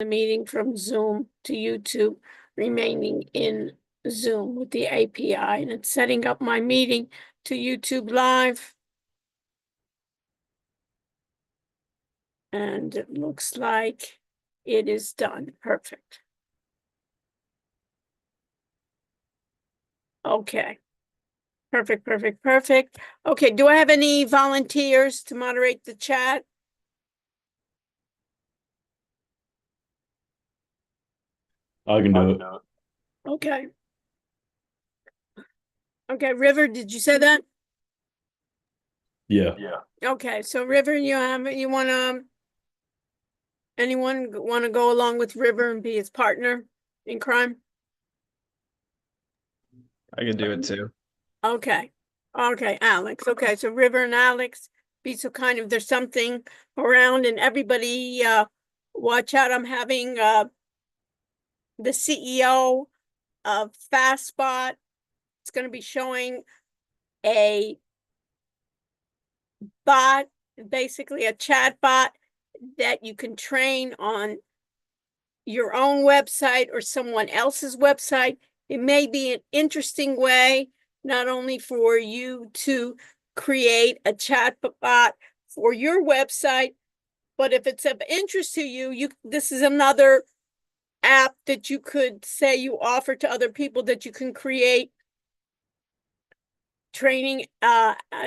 the meeting from Zoom to YouTube, remaining in Zoom with the API, and it's setting up my meeting to YouTube Live. And it looks like it is done. Perfect. Okay. Perfect, perfect, perfect. Okay, do I have any volunteers to moderate the chat? I can do it. Okay. Okay, River, did you say that? Yeah. Okay, so River, anyone want to go along with River and be his partner in crime? I can do it too. Okay. Okay, Alex. Okay, so River and Alex, be so kind if there's something around, and everybody watch out. I'm having the CEO of FastSpot. It's going to be showing a bot, basically a chat bot that you can train on your own website or someone else's website. It may be an interesting way, not only for you to create a chat bot for your website, but if it's of interest to you, this is another app that you could say you offer to other people, that you can create training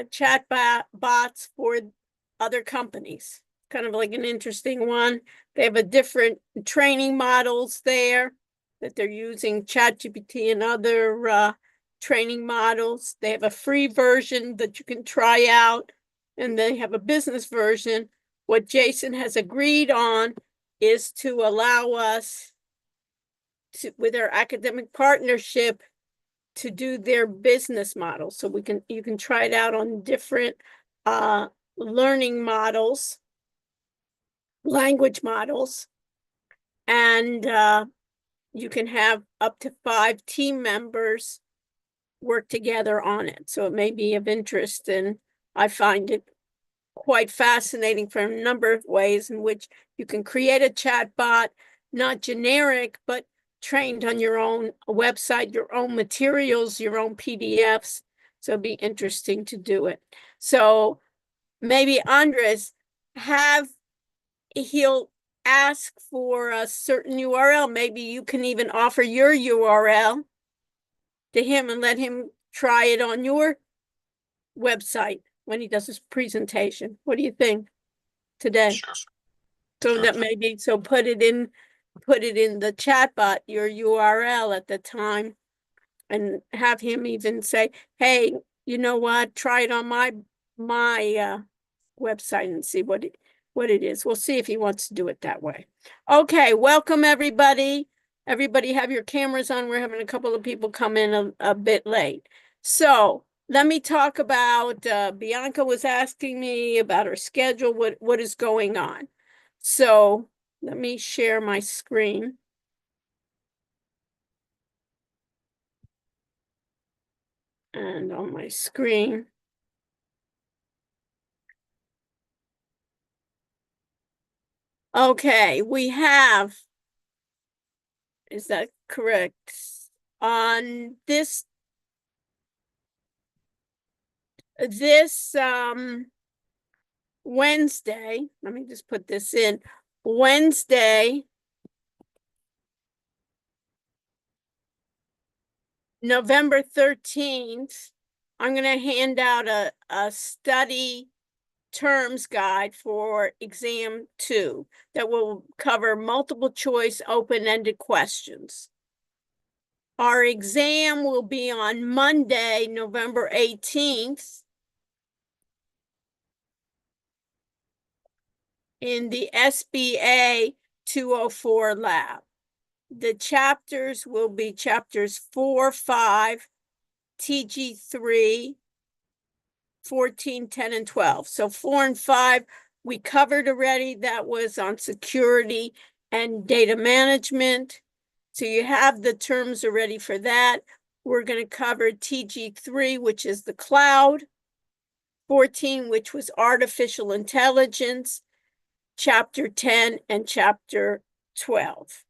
chat bots for other companies. Kind of like an interesting one. They have a different training models there that they're using ChatGPT and other training models. They have a free version that you can try out, and they have a business version. What Jason has agreed on is to allow us to, with our academic partnership, to do their business model. So you can try it out on different learning models, language models, and you can have up to 5 team members work together on it. So it may be of interest, and I find it quite fascinating for a number of ways in which you can create a chat bot, not generic, but trained on your own website, your own materials, your own PDFs. So it'd be interesting to do it. So maybe Andres, he'll ask for a certain URL. Maybe you can even offer your URL to him and let him try it on your website when he does his presentation. What do you think today? Sure. So that maybe, so put it in the chat bot, your URL at the time, and have him even say, hey, you know what, try it on my website and see what it is. We'll see if he wants to do it that way. Okay, welcome everybody. Everybody have your cameras on. We're having a couple of people come in a bit late. So let me talk about, Bianca was asking me about her schedule, what is going on. So let me share my screen. And on my screen, okay, we have, is that correct? On this Wednesday, let me just put this in, Wednesday, November 13th, I'm going to hand out a study terms guide for exam 2 that will cover multiple choice open-ended questions. Our exam will be on Monday, November 18th in the SBA 204 lab. The chapters will be chapters 4, 5, TG3, 14, 10, and 12. So 4 and 5 we covered already. That was on security and data management. So you have the terms already for that. We're going to cover TG3, which is the cloud, 14, which was artificial intelligence, chapter 10 and chapter 12.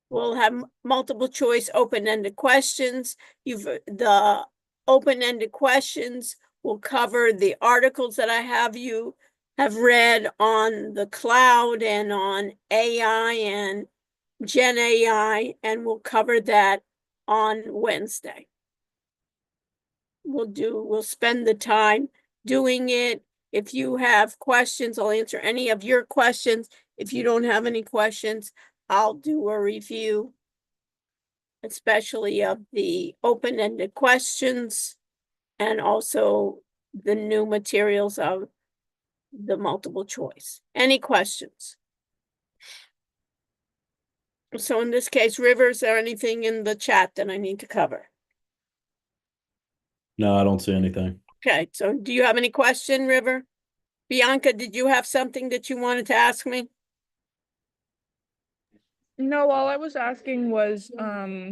We'll have multiple choice open-ended questions. The open-ended questions will cover the articles that I have you have read on the cloud and on AI and Gen AI, and we'll cover that on Wednesday. We'll spend the time doing it. If you have questions, I'll answer any of your questions. If you don't have any questions, I'll do a review, especially of the open-ended questions and also the new materials of the multiple choice. Any questions? So in this case, River, is there anything in the chat that I need to cover? No, I don't see anything. Okay, so do you have any question, River? Bianca, did you have something that you wanted to ask me? No, all I was asking was about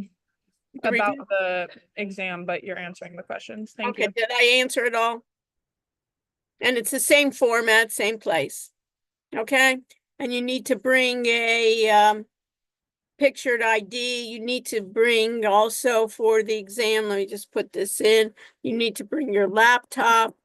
review? the exam, but you're answering the questions. Thank Okay, you. did I answer it all? And it's the same format, same place. Okay, and you need to bring a pictured ID. You need to bring also for the exam, let me just put this in. You need to bring your laptop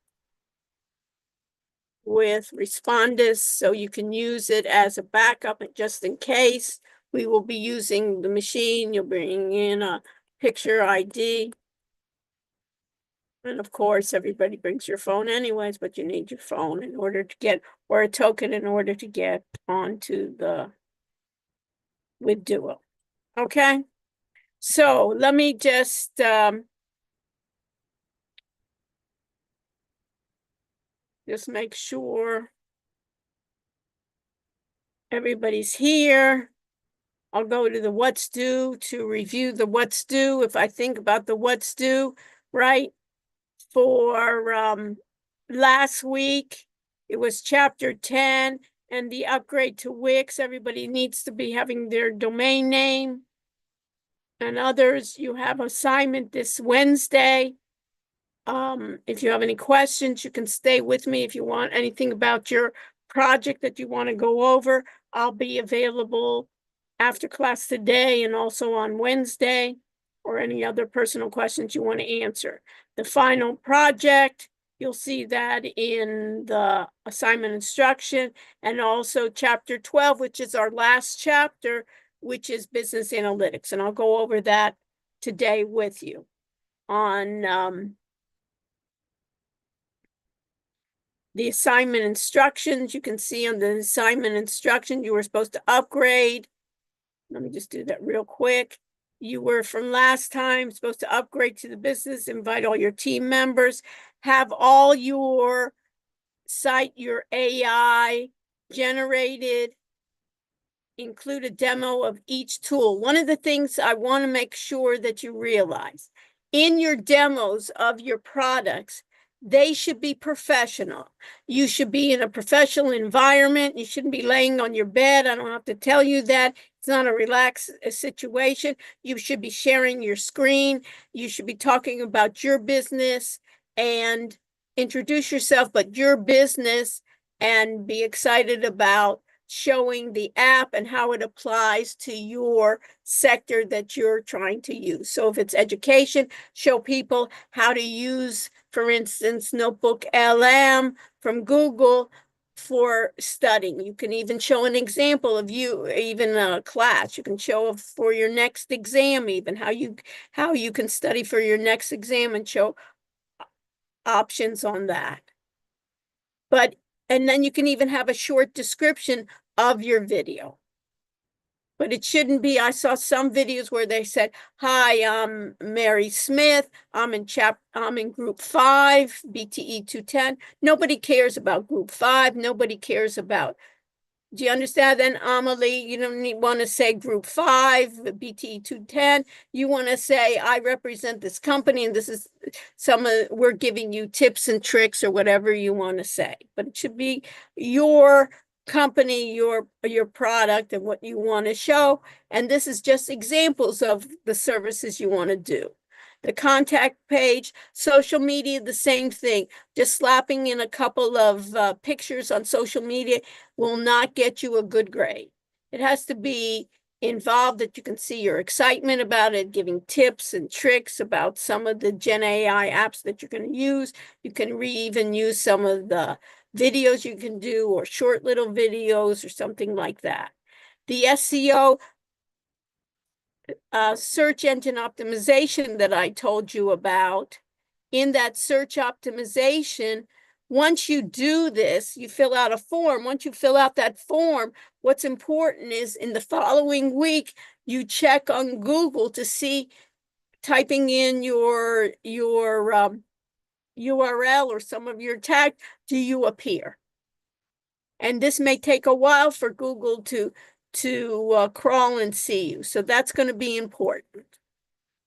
with Respondus so you can use it as a backup just in case. We will be using the machine. You'll bring in a picture ID. And of course, everybody brings your phone anyways, but you need your phone in order to get, or a token in order to get onto the, with Duo. Okay, so let me just make sure everybody's here. I'll go to the what's due to review the what's due. If I think about the what's due, right? For last week, it was chapter 10 and the upgrade to Wix. Everybody needs to be having their domain name. And others, you have assignment this Wednesday. If you have any questions, you can stay with me. If you want anything about your project that you want to go over, I'll be available after class today and also on Wednesday, or any other personal questions you want to answer. The final project, you'll see that in the assignment instruction, and also chapter 12, which is our last chapter, which is business analytics. And I'll go over that today with you on the assignment instructions. You can see on the assignment instruction, you were supposed to upgrade. Let me just do that real quick. You were from last time supposed to upgrade to the business, invite all your team members, have all your site, your AI generated, include a demo of each tool. One of the things I want to make sure that you realize in your demos of your products, they should be professional. You should be in a professional environment. You shouldn't be laying on your bed. I don't have to tell you that. It's not a relaxed situation. You should be sharing your screen. You should be talking about your business and introduce yourself, but your business, and be excited about showing the app and how it applies to your sector that you're trying to use. So if it's education, show people how to use, for instance, Notebook LM from Google for studying. You can even show an example of you, even a class. You can show for your next exam, even how you can study for your next exam and show options on that. And then you can even have a short description of your video. But it shouldn't be, I saw some videos where they said, hi, I'm Mary Smith. I'm in group 5, BTE210. Nobody cares about group 5. Nobody cares about, do you understand then, Amelie? You don't want to say group 5, BTE210. You want to say, I represent this company and this is we're giving you tips and tricks or whatever you want to say. But it should be your company, your product and what you want to show. And this is just examples of the services you want to do. The contact page, social media, the same thing. Just slapping in a couple of pictures on social media will not get you a good grade. It has to be involved that you can see your excitement about it, giving tips and tricks about some of the Gen AI apps that you're going to use. You can even use some of the videos you can do, or short little videos or something like that. The SEO, search engine optimization that I told you about, in that search optimization, once you do this, you fill out a form. Once you fill out that form, what's important is in the following week, you check on Google to see, typing in your URL or some of your tag, do you appear? And this may take a while for Google to crawl and see you. So that's going to be important.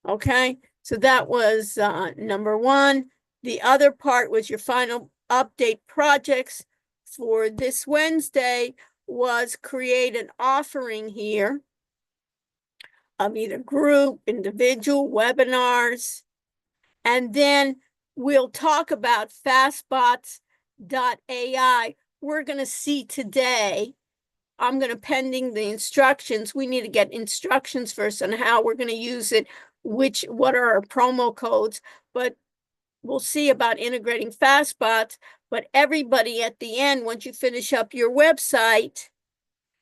Okay, so that was number one. The other part was your final update projects for this Wednesday was create an offering here of either group, individual, webinars, and then we'll talk about fastbots.ai. We're going to see today. I'm going to pending the instructions. We need to get instructions first on how we're going to use it, what are our promo codes, but we'll see about integrating FastBots. But everybody at the end, once you finish up your website,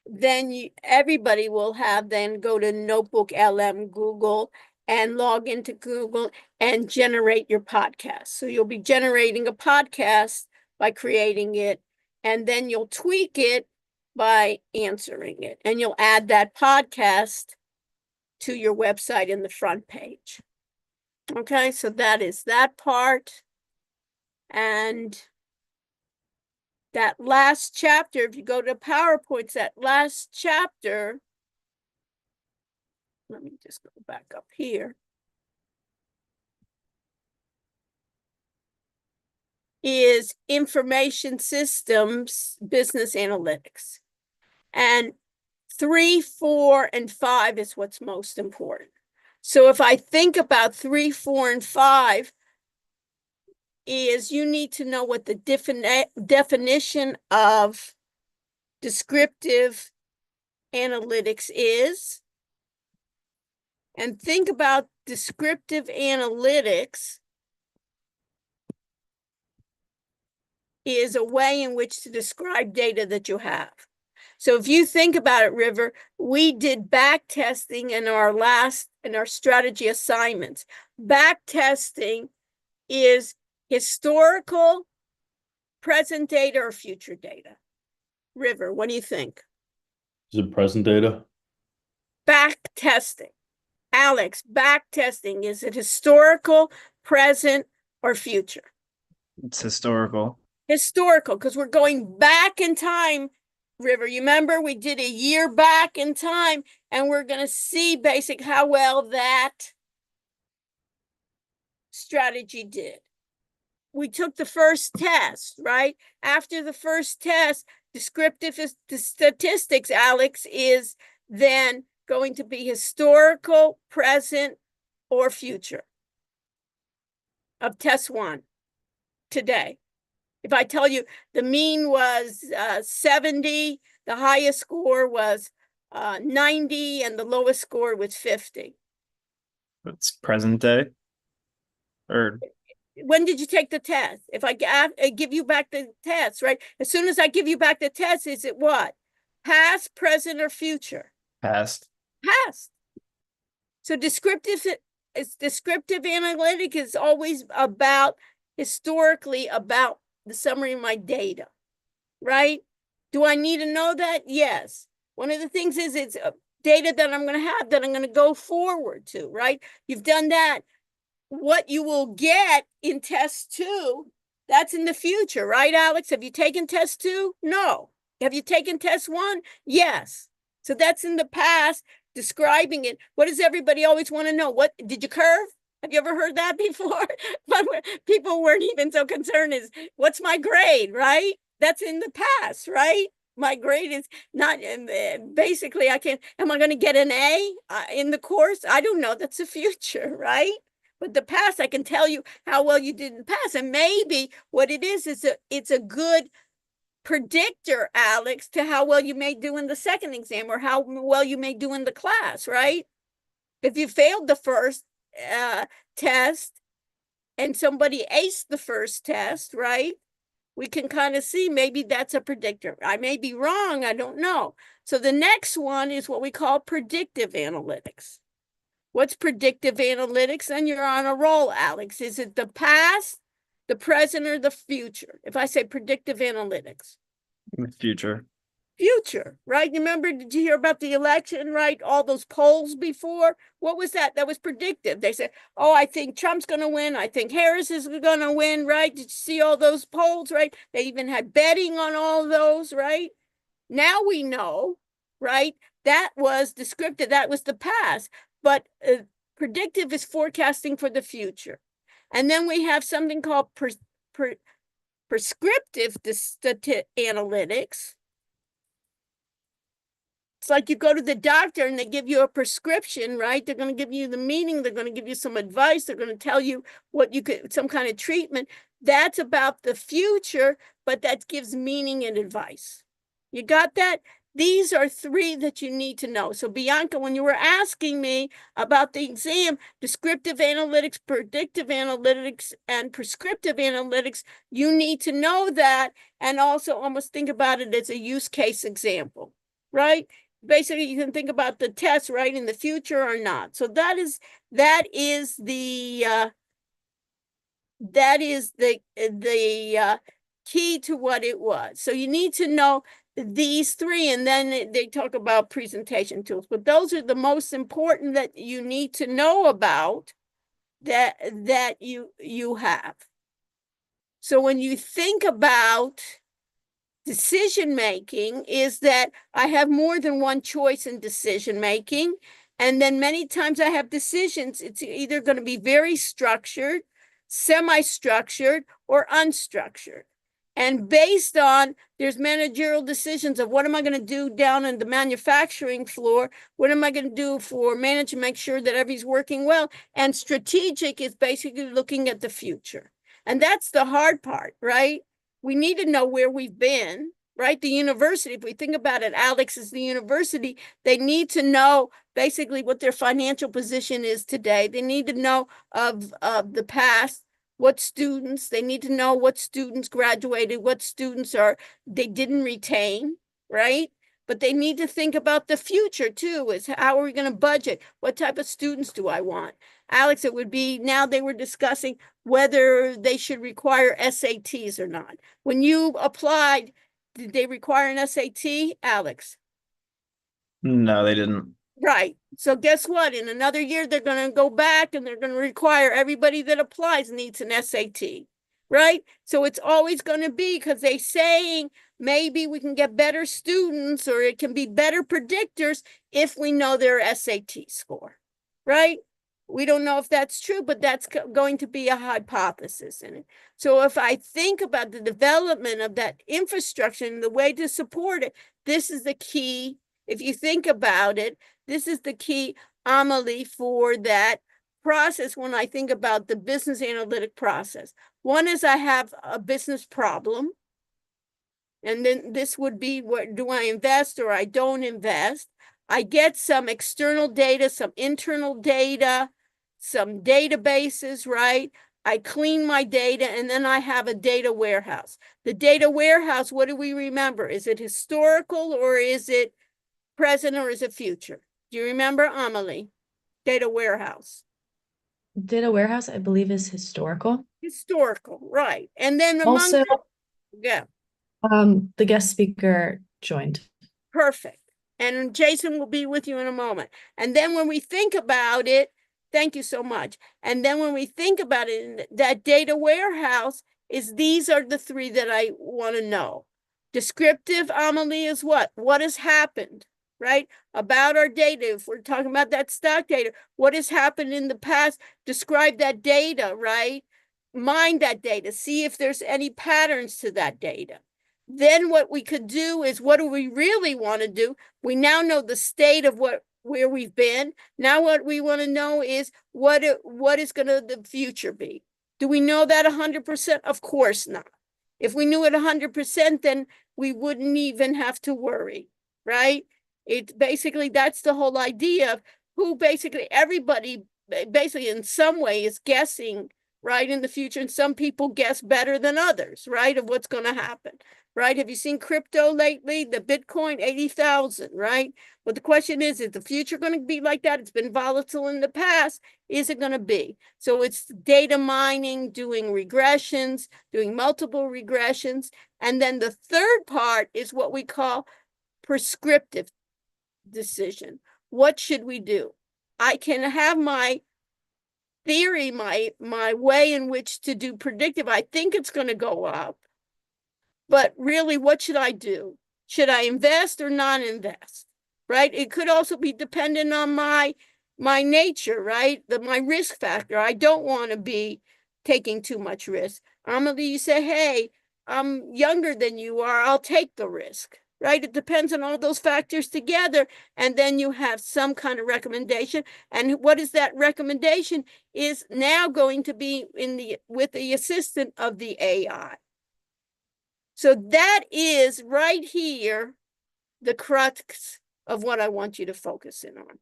then everybody will have then go to Notebook LM Google and log into Google and generate your podcast. So you'll be generating a podcast by creating it, and then you'll tweak it by answering it, and you'll add that podcast to your website in the front page. Okay, so that is that part. And that last chapter, if you go to PowerPoints, that last chapter, let me just go back up here, is information systems, business analytics. And 3, 4, and 5 is what's most important. So if I think about 3, 4, and 5, is you need to know what the definition of descriptive analytics is. And think about descriptive analytics is a way in which to describe data that you have. So if you think about it, River, we did back testing in our strategy assignments. Back testing is historical, present data, or future data. River, what do you think? Is it present data? Back testing. Alex, back testing, is it historical, present, or future? It's historical. Historical, because we're going back in time. River, you remember we did a year back in time, and we're going to see how well that strategy did. We took the first test, right? After the first test, descriptive statistics, Alex, is then going to be historical, present, or future of test 1 today. If I tell you the mean was 70, the highest score was 90, and the lowest score was 50. It's present day. Or when did you take the test? If I give you back the test, right? As soon as I give you back the test, is it what? Past, present, or future? past. Past. So descriptive analytic is always historically about the summary of my data, right? Do I need to know that? Yes. One of the things is it's data that I'm going to have that I'm going to go forward to, right? You've done that. What you will get in test 2, that's in the future, right, Alex? Have you taken test 2? No. Have you taken test 1? Yes. So that's in the past, describing it. What does everybody always want to know? What did you curve? Have you ever heard that before? People weren't even so concerned as what's my grade, right? That's in the past, right? My grade is not, basically I can't, am I going to get an A in the course? I don't know. That's the future, right? But the past, I can tell you how well you did in the past. And maybe what it is it's a good predictor, Alex, to how well you may do in the second exam or how well you may do in the class, right? If you failed the first test and somebody aced the first test, right? We can kind of see maybe that's a predictor. I may be wrong, I don't know. So the next one is what we call predictive analytics. What's predictive analytics? And you're on a roll, Alex. Is it the past, the present, or the future? If I say predictive analytics. In the future. Future, right? Remember, did you hear about the election, right? All those polls before? What was that? That was predictive. They said, oh, I think Trump's going to win. I think Harris is going to win, right? Did you see all those polls, right? They even had betting on all of those, right? Now we know, right? That was descriptive. That was the past. But predictive is forecasting for the future. And then we have something called prescriptive analytics. It's like you go to the doctor and they give you a prescription, right? They're going to give you the meaning. They're going to give you some advice. They're going to tell you what you could, some kind of treatment. That's about the future, but that gives meaning and advice. You got that? These are three that you need to know. So Bianca, when you were asking me about the exam, descriptive analytics, predictive analytics, and prescriptive analytics, you need to know that and also almost think about it as a use case example, right? Basically, you can think about the test, right, in the future or not. So that is the key to what it was. So you need to know these three, and then they talk about presentation tools. But those are the most important that you need to know about that you have. So when you think about decision making, is that I have more than one choice in decision making. And then many times I have decisions. It's either going to be very structured, semi-structured, or unstructured. And based on, there's managerial decisions of what am I going to do down on the manufacturing floor? What am I going to do for management, make sure that everything's working well? And strategic is basically looking at the future. And that's the hard part, right? We need to know where we've been, right? The university, if we think about it, Alex is the university. They need to know basically what their financial position is today. They need to know of the past, what students, they need to know what students graduated, what students they didn't retain, right? But they need to think about the future too, is how are we going to budget? What type of students do I want? Alex, it would be, now they were discussing whether they should require SATs or not. When you applied, did they require an SAT, Alex? No, they didn't. Right. So guess what? In another year, they're going to go back and they're going to require everybody that applies needs an SAT, right? So it's always going to be, because they're saying maybe we can get better students or it can be better predictors if we know their SAT score, right? We don't know if that's true, but that's going to be a hypothesis in it. So if I think about the development of that infrastructure and the way to support it, this is the key. If you think about it, this is the key, Amelie, for that process when I think about the business analytic process. One is I have a business problem. And then this would be, what do I invest or I don't invest? I get some external data, some internal data, some databases, right? I clean my data, and then I have a data warehouse. The data warehouse, what do we remember? Is it historical or is it present or is it future? Do you remember, Amelie? Data warehouse. Data warehouse, I believe, is historical. Historical, right. And then Also, yeah. The guest speaker joined. Perfect. And Jason will be with you in a moment. And then when we think about it, thank you so much. And then when we think about it, that data warehouse is, these are the three that I want to know. Descriptive, Amelie, is what? What has happened, right? About our data. If we're talking about that stock data, what has happened in the past? Describe that data, right? Mine that data. See if there's any patterns to that data. Then what we could do is, what do we really want to do? We now know the state of where we've been. Now what we want to know is what is going to the future be. Do we know that 100%? Of course not. If we knew it 100%, then we wouldn't even have to worry, right? It's basically, that's the whole idea of who basically everybody basically in some way is guessing, right, in the future. And some people guess better than others, right, of what's going to happen, right? Have you seen crypto lately? The Bitcoin, 80,000, right? But the question is the future going to be like that? It's been volatile in the past. Is it going to be? So it's data mining, doing regressions, doing multiple regressions. And then the third part is what we call prescriptive decision. What should we do? I can have my theory, my way in which to do predictive. I think it's going to go up. But really, what should I do? Should I invest or not invest? Right? It could also be dependent on my nature, right? My risk factor. I don't want to be taking too much risk. You say, hey, I'm younger than you are, I'll take the risk, right? It depends on all those factors together. And then you have some kind of recommendation. And what is that recommendation is now going to be with the assistant of the AI. So that is right here, the crux of what I want you to focus in on.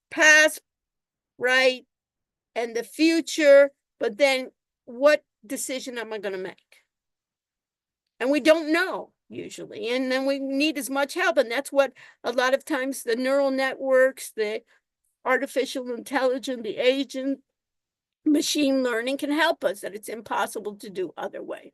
Past, right, and the future, but then what decision am I going to make? And we don't know usually, and then we need as much help. And that's what a lot of times the neural networks, the artificial intelligence, the agent, machine learning can help us, that it's impossible to do other ways.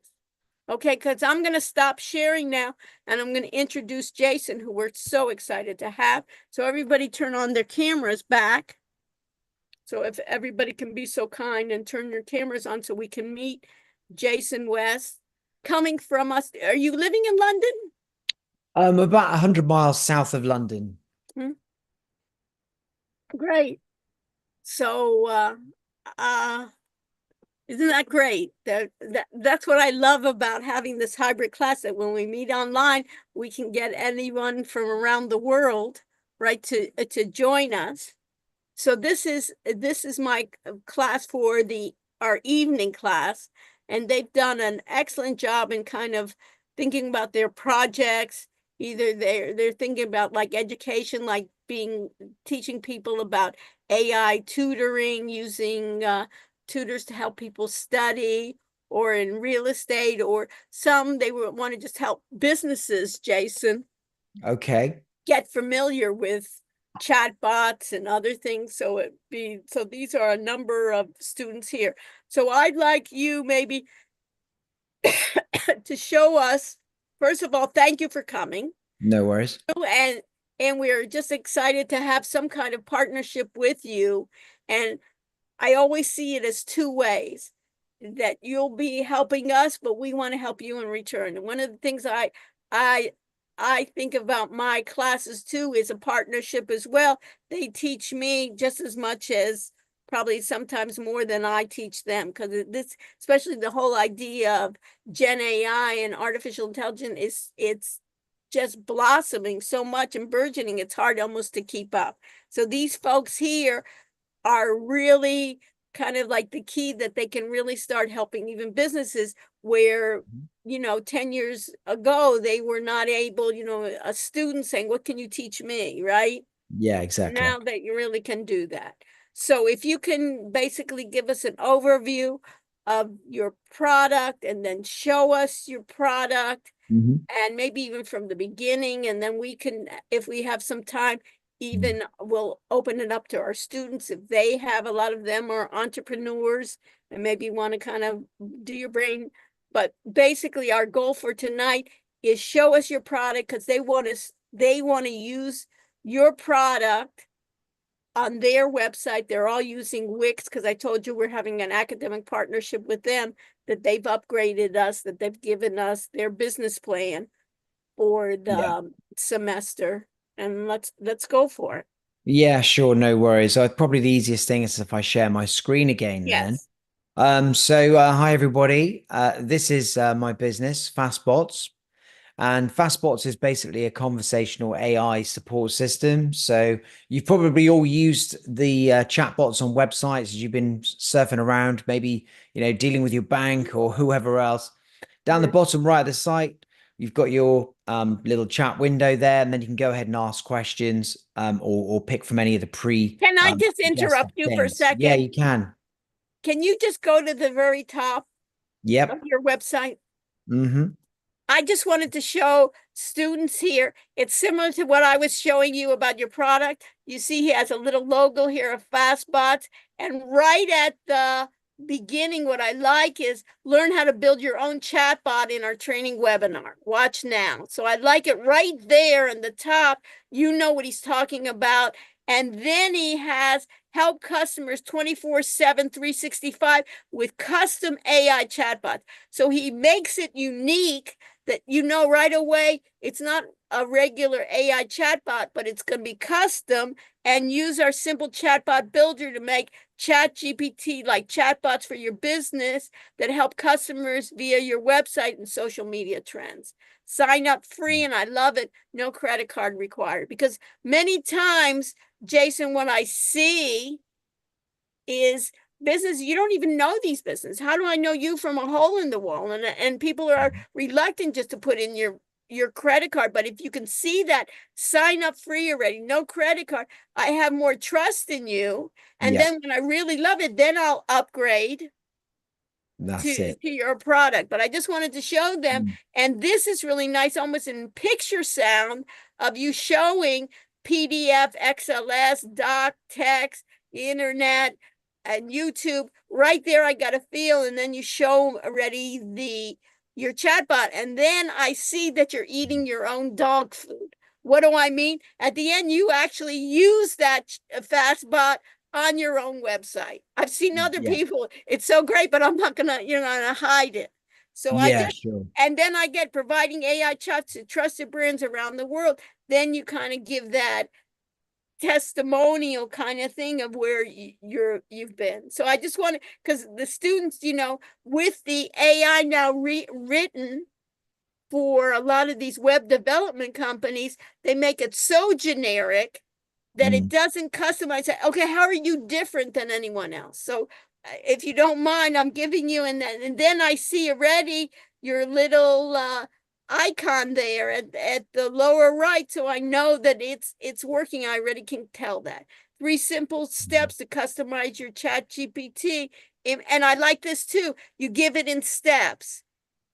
Okay, because I'm going to stop sharing now, and I'm going to introduce Jason, who we're so excited to have. So everybody turn on their cameras back. So if everybody can be so kind and turn your cameras on so we can meet Jason West, coming from us. Are you living in London? About 100 miles south of London. Great. So, isn't that great? That's what I love about having this hybrid class, that when we meet online, we can get anyone from around the world, right, to join us. So this is my class for our evening class, and they've done an excellent job in kind of thinking about their projects. Either they're thinking about like education, like teaching people about AI tutoring, using tutors to help people study, or in real estate, or some they want to just help businesses, Jason, Okay. get familiar with chatbots and other things. So these are a number of students here. So I'd like you maybe to show us, first of all, thank you for coming. No worries. And we're just excited to have some kind of partnership with you. And I always see it as two ways, that you'll be helping us, but we want to help you in return. And one of the things I think about my classes too is a partnership as well. They teach me just as much as, probably sometimes more than I teach them, because this, especially the whole idea of Gen AI and artificial intelligence, it's just blossoming so much and burgeoning, it's hard almost to keep up. So these folks here are really kind of like the key, that they can really start helping even businesses where, 10 years ago, they were not able, a student saying, what can you teach me, right? Yeah, exactly. Now that you really can do that. So if you can basically give us an overview of your product, and then show us your product, and maybe even from the beginning, and then we can, if we have some time, even we'll open it up to our students if they have, a lot of them are entrepreneurs and maybe want to kind of do your brain. But basically our goal for tonight is show us your product, because they want to use your product on their website. They're all using Wix, because I told you we're having an academic partnership with them, that they've upgraded us, that they've given us their business plan for the semester. And let's go for it. Yeah, sure. No worries. Probably the easiest thing is if I share my screen again then. Yes. So hi everybody. This is my business, Fastbots. And Fastbots is basically a conversational AI support system. So you've probably all used the chatbots on websites as you've been surfing around, maybe, dealing with your bank or whoever else. Down the Yeah. bottom right of the site, you've got your little chat window there, and then you can go ahead and ask questions or pick from any of the Can I just suggested interrupt you for a things. Yeah, second? you can. Can you just go to the very top Yep. of your website? Mm-hmm. I just wanted to show students here, it's similar to what I was showing you about your product. You see he has a little logo here of FastBots, and right at the beginning, what I like is learn how to build your own chatbot in our training webinar. Watch now. So I like it right there in the top. You know what he's talking about. And then he has help customers 24/7, 365 with custom AI chatbots. So he makes it unique that right away it's not a regular AI chatbot, but it's going to be custom, and use our simple chatbot builder to make chat GPT like chatbots for your business that help customers via your website and social media trends. Sign up free, and I love it. No credit card required, because many times, Jason, what I see is business, you don't even know these business. How do I know you from a hole in the wall? And people are reluctant just to put in your credit card. But if you can see that, sign up free already, no credit card, I have more trust in you. And Yeah. then when I really love it, then I'll upgrade That's it. to your product. But I just wanted to show them. Mm. And this is really nice, almost in picture sound of you showing PDF, XLS, doc, text, internet, and YouTube right there. I got a feel, and then you show already your chatbot, and then I see that you're eating your own dog food. What do I mean? At the end, you actually use that FastBot on your own website. I've seen other Yeah. people. It's so great, but I'm not gonna hide it. So Yeah, sure. and then I get providing AI chats to trusted brands around the world. Then you kind of give that testimonial kind of thing of where you've been. So I just want to, because the students, with the AI now written for a lot of these web development companies, they make it so generic that it doesn't customize it. Okay, how are you different than anyone else? So if you don't mind, I'm giving you, and then I see already your little icon there at the lower right, so I know that it's working. I already can tell that. 3 simple steps to customize your chat GPT. And I like this too. You give it in steps.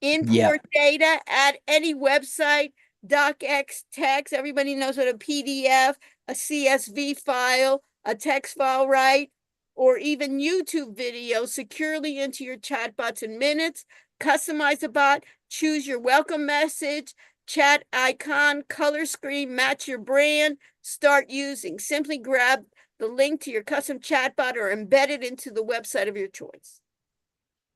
Import data, add any website, docx text. Everybody knows what a PDF, a CSV file, a text file, right? Or even YouTube video securely into your chatbots in minutes. Customize the bot, choose your welcome message, chat icon, color screen, match your brand, start using. Simply grab the link to your custom chatbot or embed it into the website of your choice.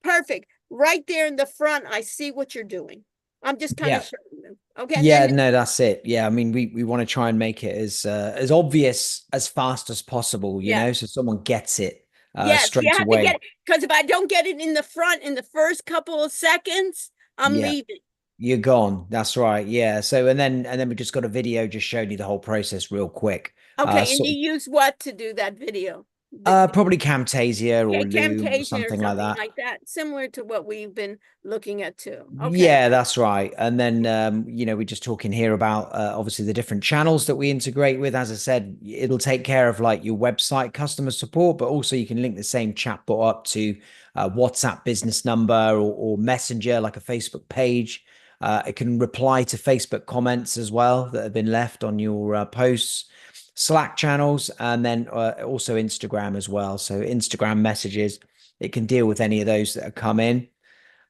Perfect. Right there in the front, I see what you're doing. I'm just kind of showing them. Okay. And Yeah, then, no, that's it. Yeah, I mean, we want to try and make it as obvious as fast as possible, so someone gets it yes, you straight have to away. get it, because if I don't get it in the front in the first couple of seconds, I'm Yeah. leaving. You're gone. That's right. Yeah. So and then we just got a video just showing you the whole process real quick. Okay, and So you use what to do that video? probably Camtasia or Loom or Camtasia or something like something that. like that, similar to what we've been looking at too. Okay. Yeah, that's right. And then we're just talking here about obviously the different channels that we integrate with. As I said, it'll take care of like your website customer support, but also you can link the same chatbot up to WhatsApp business number or Messenger, like a Facebook page. It can reply to Facebook comments as well that have been left on your posts, Slack channels, and then also Instagram as well. So Instagram messages, it can deal with any of those that have come in.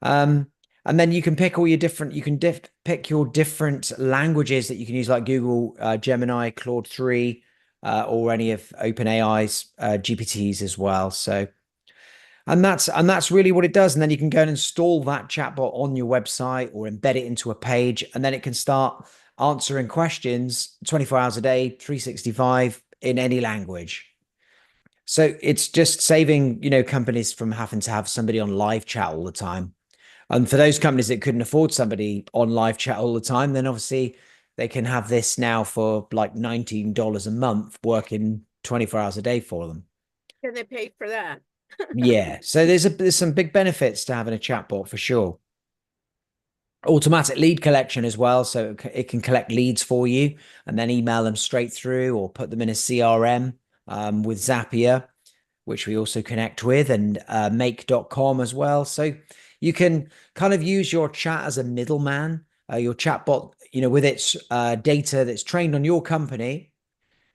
And then you can pick all your different, you can pick your different languages that you can use, like Google, Gemini, Claude 3, or any of OpenAI's GPTs as well. So, and that's really what it does. And then you can go and install that chatbot on your website or embed it into a page, and then it can start answering questions 24 hours a day, 365 in any language. So it's just saving, companies from having to have somebody on live chat all the time. And for those companies that couldn't afford somebody on live chat all the time, then obviously they can have this now for like $19 a month, working 24 hours a day for them. Can they pay for that? Yeah. So there's some big benefits to having a chatbot for sure. Automatic lead collection as well. So it can collect leads for you and then email them straight through or put them in a CRM with Zapier, which we also connect with, and make.com as well. So you can kind of use your chat as a middleman, your chatbot, with its data that's trained on your company.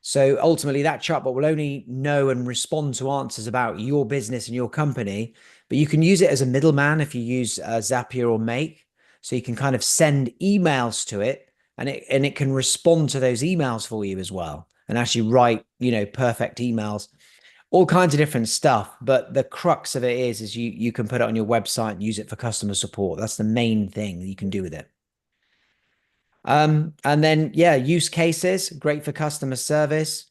So ultimately, that chatbot will only know and respond to answers about your business and your company, but you can use it as a middleman if you use Zapier or Make. So you can kind of send emails to it, and it can respond to those emails for you as well, and actually write, perfect emails, all kinds of different stuff. But the crux of it is you can put it on your website and use it for customer support. That's the main thing that you can do with it. And then, yeah, use cases, great for customer service,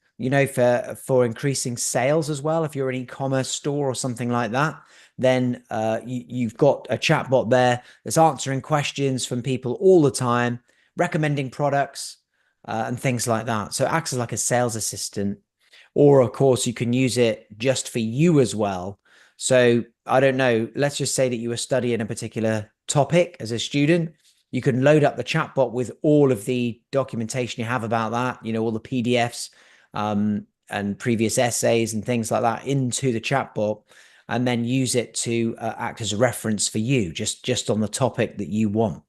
for increasing sales as well. If you're an e-commerce store or something like that, then you've got a chatbot there that's answering questions from people all the time, recommending products and things like that. So it acts as like a sales assistant. Or, of course, you can use it just for you as well. So I don't know, let's just say that you were studying a particular topic as a student. You can load up the chatbot with all of the documentation you have about that, all the PDFs and previous essays and things like that into the chatbot, and then use it to act as a reference for you, just on the topic that you want.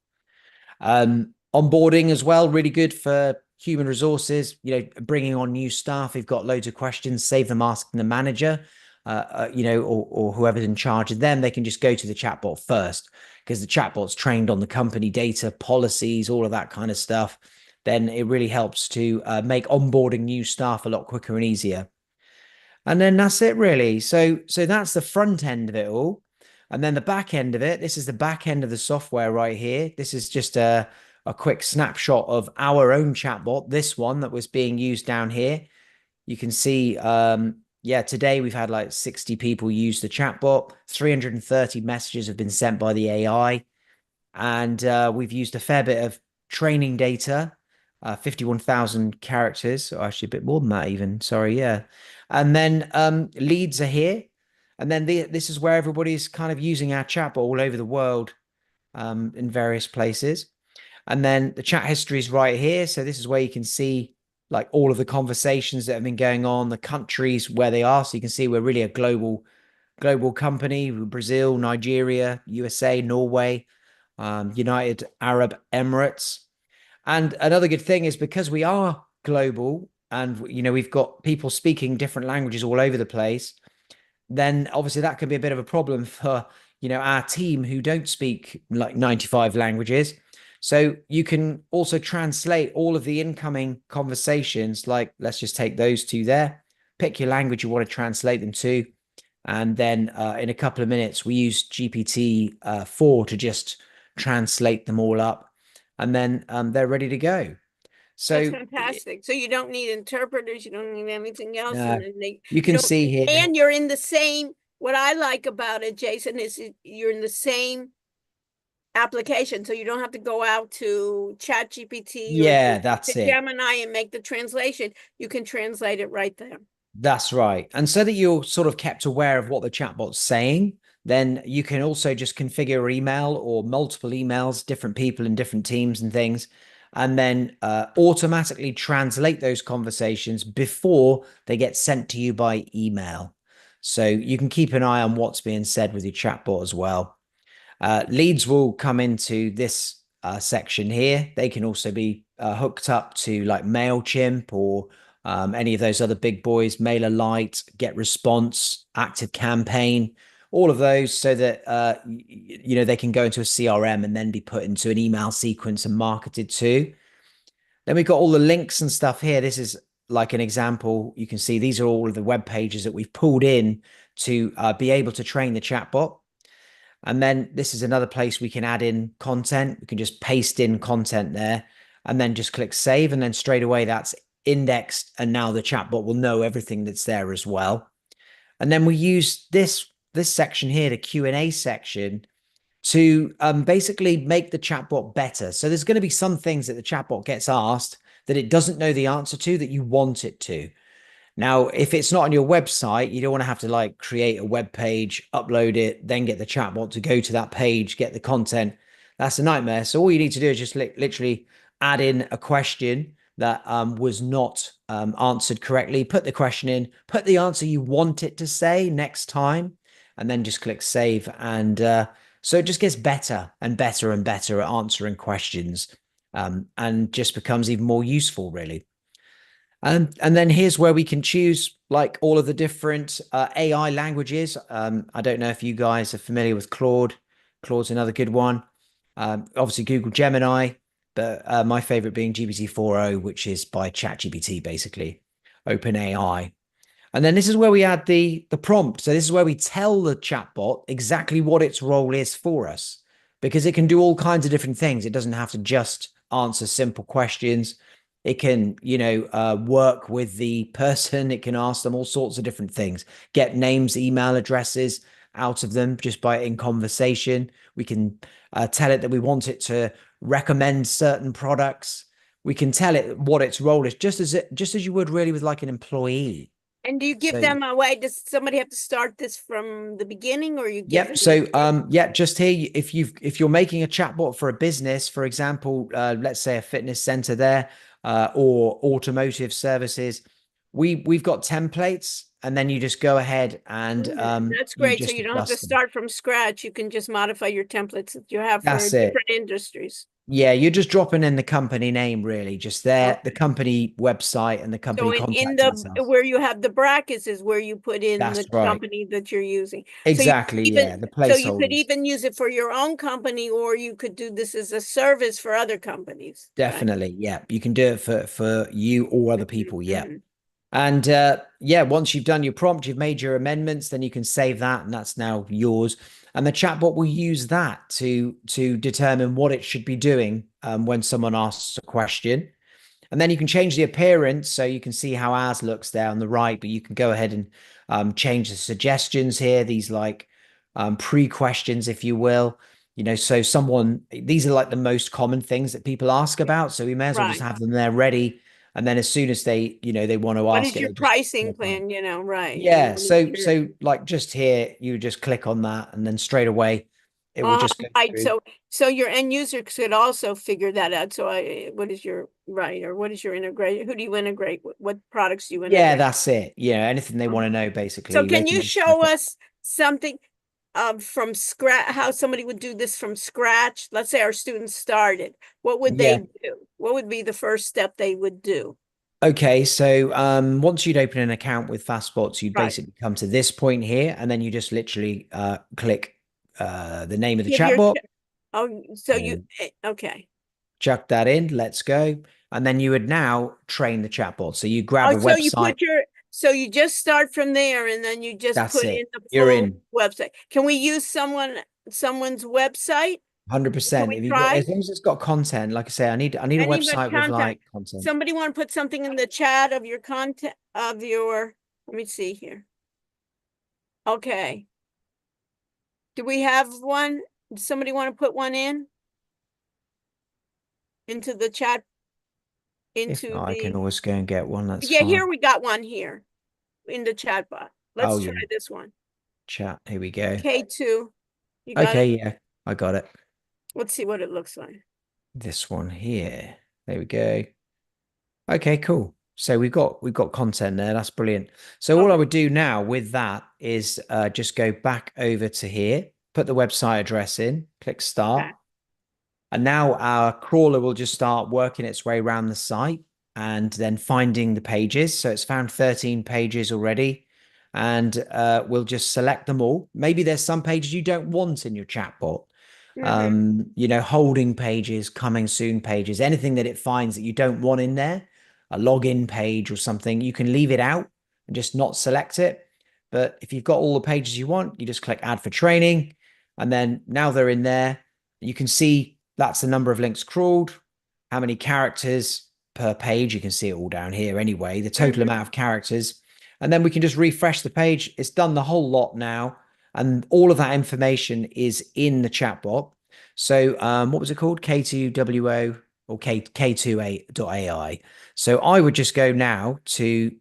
Onboarding as well, really good for human resources, bringing on new staff. You've got loads of questions, save them asking the manager, or whoever's in charge of them. They can just go to the chatbot first, because the chatbot's trained on the company data, policies, all of that kind of stuff. Then it really helps to make onboarding new staff a lot quicker and easier. And then that's it, really. So that's the front end of it all. And then the back end of it, this is the back end of the software right here. This is just a quick snapshot of our own chatbot, this one that was being used down here. You can see, today we've had like 60 people use the chatbot. 330 messages have been sent by the AI. And we've used a fair bit of training data, 51,000 characters, or actually a bit more than that even, sorry, yeah. And then leads are here. And then this is where everybody's kind of using our chatbot all over the world in various places. And then the chat history is right here. So this is where you can see like all of the conversations that have been going on, the countries where they are. So you can see we're really a global company: Brazil, Nigeria, USA, Norway, United Arab Emirates. And another good thing is, because we are global and we've got people speaking different languages all over the place, then obviously that can be a bit of a problem for our team who don't speak like 95 languages. So you can also translate all of the incoming conversations. Like, let's just take those two there, pick your language you want to translate them to, and then in a couple of minutes we use GPT-4 to just translate them all up, and then they're ready to go. So That's fantastic. So you don't need interpreters, you don't need anything else. No, And then you can see here. And you're in the same, what I like about it, Jason, is you're in the same application. So you don't have to go out to ChatGPT Yeah, or that's to it. Gemini and make the translation. You can translate it right there. That's right. And so that you're sort of kept aware of what the chatbot's saying, then you can also just configure email or multiple emails, different people in different teams and things, and then automatically translate those conversations before they get sent to you by email. So you can keep an eye on what's being said with your chatbot as well. Leads will come into this section here. They can also be hooked up to like MailChimp or any of those other big boys, MailerLite, GetResponse, ActiveCampaign, all of those, so that they can go into a CRM and then be put into an email sequence and marketed to. Then we've got all the links and stuff here. This is like an example. You can see these are all of the web pages that we've pulled in to be able to train the chatbot. And then this is another place we can add in content. We can just paste in content there and then just click save. And then straight away that's indexed. And now the chatbot will know everything that's there as well. And then we use this section here, the Q&A section, to basically make the chatbot better. So there's going to be some things that the chatbot gets asked that it doesn't know the answer to that you want it to. Now, if it's not on your website, you don't want to have to like create a web page, upload it, then get the chatbot to go to that page, get the content. That's a nightmare. So all you need to do is just literally add in a question that was not answered correctly, put the question in, put the answer you want it to say next time, and then just click save. And so it just gets better and better and better at answering questions, and just becomes even more useful, really. And then here's where we can choose like all of the different AI languages. I don't know if you guys are familiar with Claude. Claude's another good one. Obviously Google Gemini, but my favorite being GPT-4o, which is by ChatGPT, basically, OpenAI. And then this is where we add the prompt. So this is where we tell the chatbot exactly what its role is for us, because it can do all kinds of different things. It doesn't have to just answer simple questions. It can, work with the person. It can ask them all sorts of different things, get names, email addresses out of them just by in conversation. We can tell it that we want it to recommend certain products. We can tell it what its role is, just as you would really with like an employee. And do you give So- them away? Does somebody have to start this from the beginning, or you give Yep. them? So just here, if you're making a chatbot for a business, for example, let's say a fitness center there, or automotive services, we've got templates, and then you just go ahead and That's you great. So just you don't have to adjust them. start from scratch. You can just modify your templates that you have for That's it. different industries. Yeah, you're just dropping in the company name, really, just there, the Okay. company website and the company So in contact the details. where you have the brackets is where you put in That's the right. company that you're using. So you Exactly. even Yeah, the so you could placeholders. even use it for your own company, or you could do this as a service for other companies. right? Definitely. Yeah, you can do it for you or other people. Yeah. Mhm. And once you've done your prompt, you've made your amendments, then you can save that, and that's now yours. And the chatbot will use that to determine what it should be doing when someone asks a question. And then you can change the appearance, so you can see how ours looks there on the right, but you can go ahead and change the suggestions here, these like pre-questions, if you will. So these are like the most common things that people ask about. So we may as well just Right. have them there ready. And then as soon as they want to What ask is it, your they just pricing click on it. plan? Right. Yeah. What is So your- like just here, you just click on that, and then straight away it will just go right. through. So your end user could also figure that out. So what is your right, or what is your integrate? Who do you integrate? What products do you Yeah, integrate? that's it. Anything they want to know, So basically. They can you just show type it. us something from scratch, how somebody would do this from scratch? Let's say our students started. What would Yeah. they do? What would be the first step they would do? Okay, so once you'd open an account with FastSpots, you'd Right. basically come to this point here, and then you just literally click the name of the Give your chatbot, so and you okay. chuck that in, let's go. And then you would now train the chatbot. So you grab a So you website. put so you just start from there, and then you just That's put it. in the You're full in website. Can we use someone's website? 100%. we If you got, try? as long as it's got content, like I say, I need a Any but website with content. like content. Somebody want to put something in the chat of your content of your, let me see here. Okay. Do we have one? Does somebody want to put one in? Into the chat? If Into not, I can the, always go and get one. That's yeah, fine. here we got one here in the chat bot. Let's Oh, try yeah. this one. Chat. Here we go. K2. You got Okay, it? yeah, I got it. Let's see what it looks like. This one here. There we go. Okay, cool. So we've got content there. That's brilliant. So all I Okay. would do now with that is just go back over to here, put the website address in, click start. Okay. And now our crawler will just start working its way around the site and then finding the pages. So it's found 13 pages already. And we'll just select them all. Maybe there's some pages you don't want in your chatbot. Holding pages, coming soon pages, anything that it finds that you don't want in there, a login page or something, you can leave it out and just not select it. But if you've got all the pages you want, you just click add for training. And then now they're in there. You can see that's the number of links crawled, how many characters per page. You can see it all down here anyway, the total amount of characters. And then we can just refresh the page. It's done the whole lot now. and all of that information is in the chatbot. So what was it called? K2WO or K2A.ai. So I would just go now to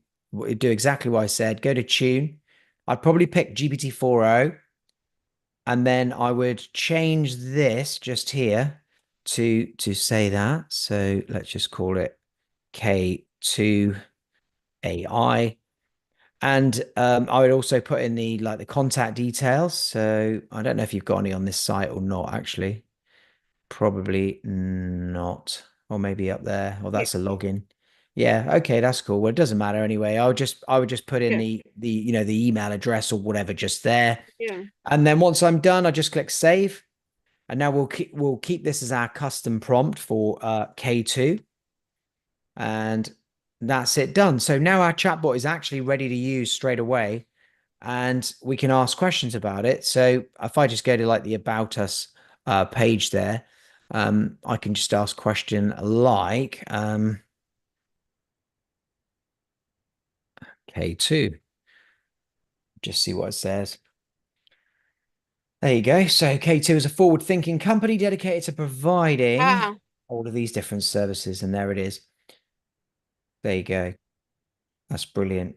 do exactly what I said. Go to tune. I'd probably pick GPT-4o, and then I would change this just here to say that. So let's just call it K2AI. And I would also put in the contact details. So I don't know if you've got any on this site or not, actually. Probably not. Or maybe up there. Or that's a login. Yeah, okay, that's cool. Well, it doesn't matter anyway. I would just put in Yeah. the email address or whatever just there. Yeah. And then once I'm done, I just click save. And now we'll keep this as our custom prompt for K2. And that's it done. So now our chatbot is actually ready to use straight away, and we can ask questions about it. So if I just go to like the About Us page there, I can just ask question like K2. Just see what it says. There you go. So K2 is a forward-thinking company dedicated to providing Ah, all of these different services, and there it is. There you go. That's brilliant.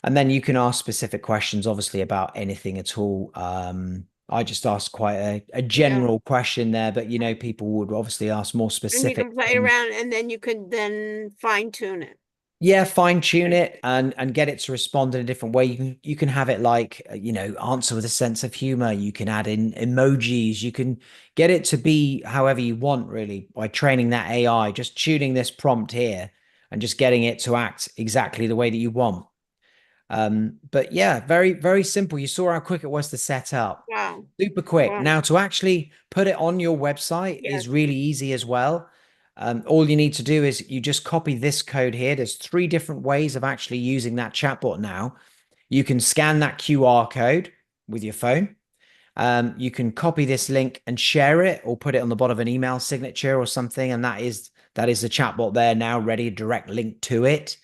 And then you can ask specific questions, obviously, about anything at all. I just asked quite a general question there, but people would obviously ask more and you specific can play things. around and then you could then fine tune it. Yeah, fine tune it and get it to respond in a different way. You can have it like answer with a sense of humor. You can add in emojis. You can get it to be however you want, really, by training that AI, just tuning this prompt here and just getting it to act exactly the way that you want. But yeah, very, very simple. You saw how quick it was to set up. Wow. Super quick. Wow. Now to actually put it on your website Yes. is really easy as well. All you need to do is you just copy this code here. There's 3 different ways of actually using that chatbot now. You can scan that QR code with your phone. You can copy this link and share it, or put it on the bottom of an email signature or something, and that is the chatbot there now, ready, direct link to it.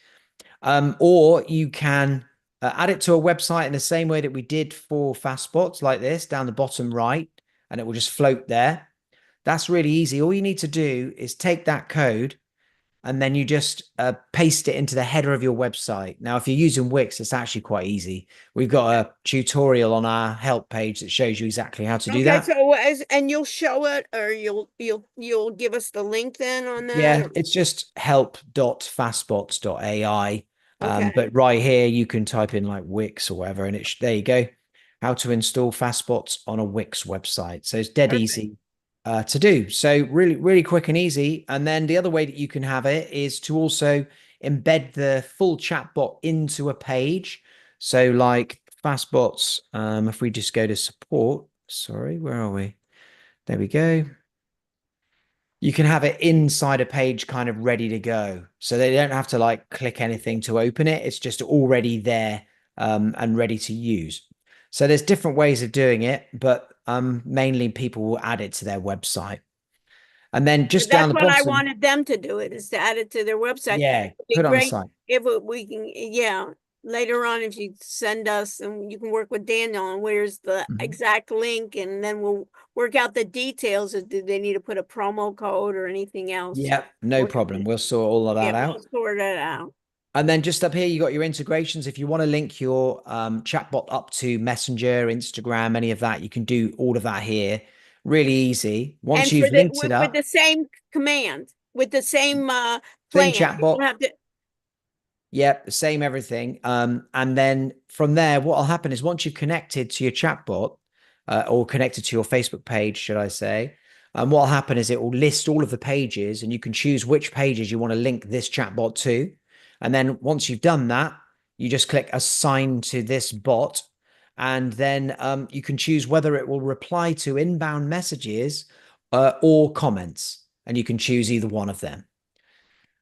Or you can add it to a website in the same way that we did for FastSpots, like this, down the bottom right, and it will just float there. That's really easy. All you need to do is take that code and then you just paste it into the header of your website. Now, if you're using Wix, it's actually quite easy. We've got a tutorial on our help page that shows you exactly how to do that. So and you'll show it, or you'll give us the link then on that? Yeah, or- it's just help.fastbots.ai. Okay. But right here, you can type in like Wix or whatever, and there you go. How to install Fastbots on a Wix website. So it's dead Perfect. easy to do. So really, really quick and easy. And then the other way that you can have it is to also embed the full chatbot into a page. So like Fastbots, if we just go to support, sorry, where are we? There we go. You can have it inside a page kind of ready to go. So they don't have to like click anything to open it. It's just already there and ready to use. So there's different ways of doing it, but mainly people will add it to their website. And then just down That's the what I bottom, wanted them to do, it is to add it to their website. yeah, It'd be put it on the great site. if we can, later on, if you send us, and you can work with Daniel on where's the Mhm. exact link, and then we'll work out the details. Of do they need to put a promo code or anything else? Yeah, no problem. We'll sort all of that out. We'll sort it out. And then just up here, you got your integrations. If you want to link your chatbot up to Messenger, Instagram, any of that, you can do all of that here. Really easy. Once And you've linked it with up, the same command, with the same same plan. You chatbot. don't have to, Yep, same everything. And then from there, what will happen is once you've connected to your chatbot or connected to your Facebook page, should I say, what will happen is it will list all of the pages, and you can choose which pages you want to link this chatbot to. And then once you've done that, you just click assign to this bot. And then you can choose whether it will reply to inbound messages or comments. And you can choose either one of them.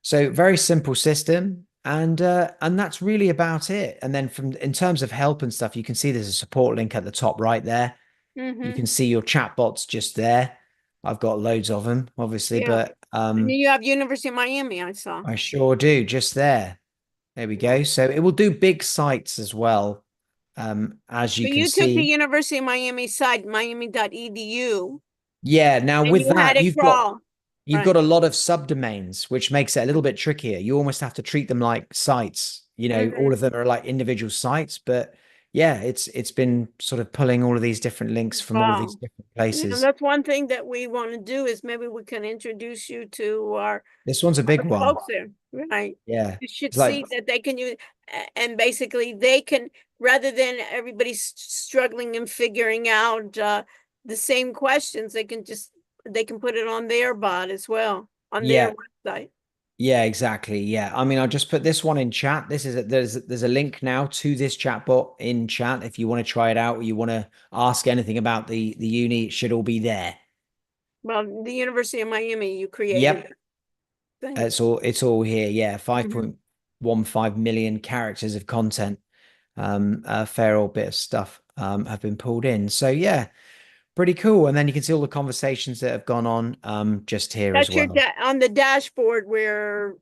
So very simple system, and that's really about it. And then in terms of help and stuff, you can see there's a support link at the top right there. You can see your chatbots just there. I've got loads of them, obviously, Yeah. but and you have University of Miami, I saw. I sure do, just there. There we go. So it will do big sites as well. as you But can you took the see. University of Miami site, miami.edu, Yeah, now and with you had that, it crawl. you've Right. got a lot of subdomains, which makes it a little bit trickier. You almost have to treat them like sites. You know, all of them are like individual sites, but yeah, it's been sort of pulling all of these different links from all of these Wow. different Yeah, places. that's one thing that we want to do is maybe we can introduce you to our This one's a big one. folks there, right? Yeah. You should It's like, see that they can use, and basically they can, rather than everybody struggling and figuring out the same questions, they can put it on their bot as well, on their yeah, website. yeah, exactly. Yeah. I mean, I'll just put this one in chat. This is there's a link now to this chatbot in chat. If you want to try it out or you want to ask anything about the uni, it should all be there. Well, the University of Miami, you created Yep. that thing. It's all here. Yeah. Mhm. 5.15 million characters of content. A fair old bit of stuff have been pulled in. So yeah, pretty cool. And then you can see all the conversations that have gone on just here as That's your well. on the dashboard where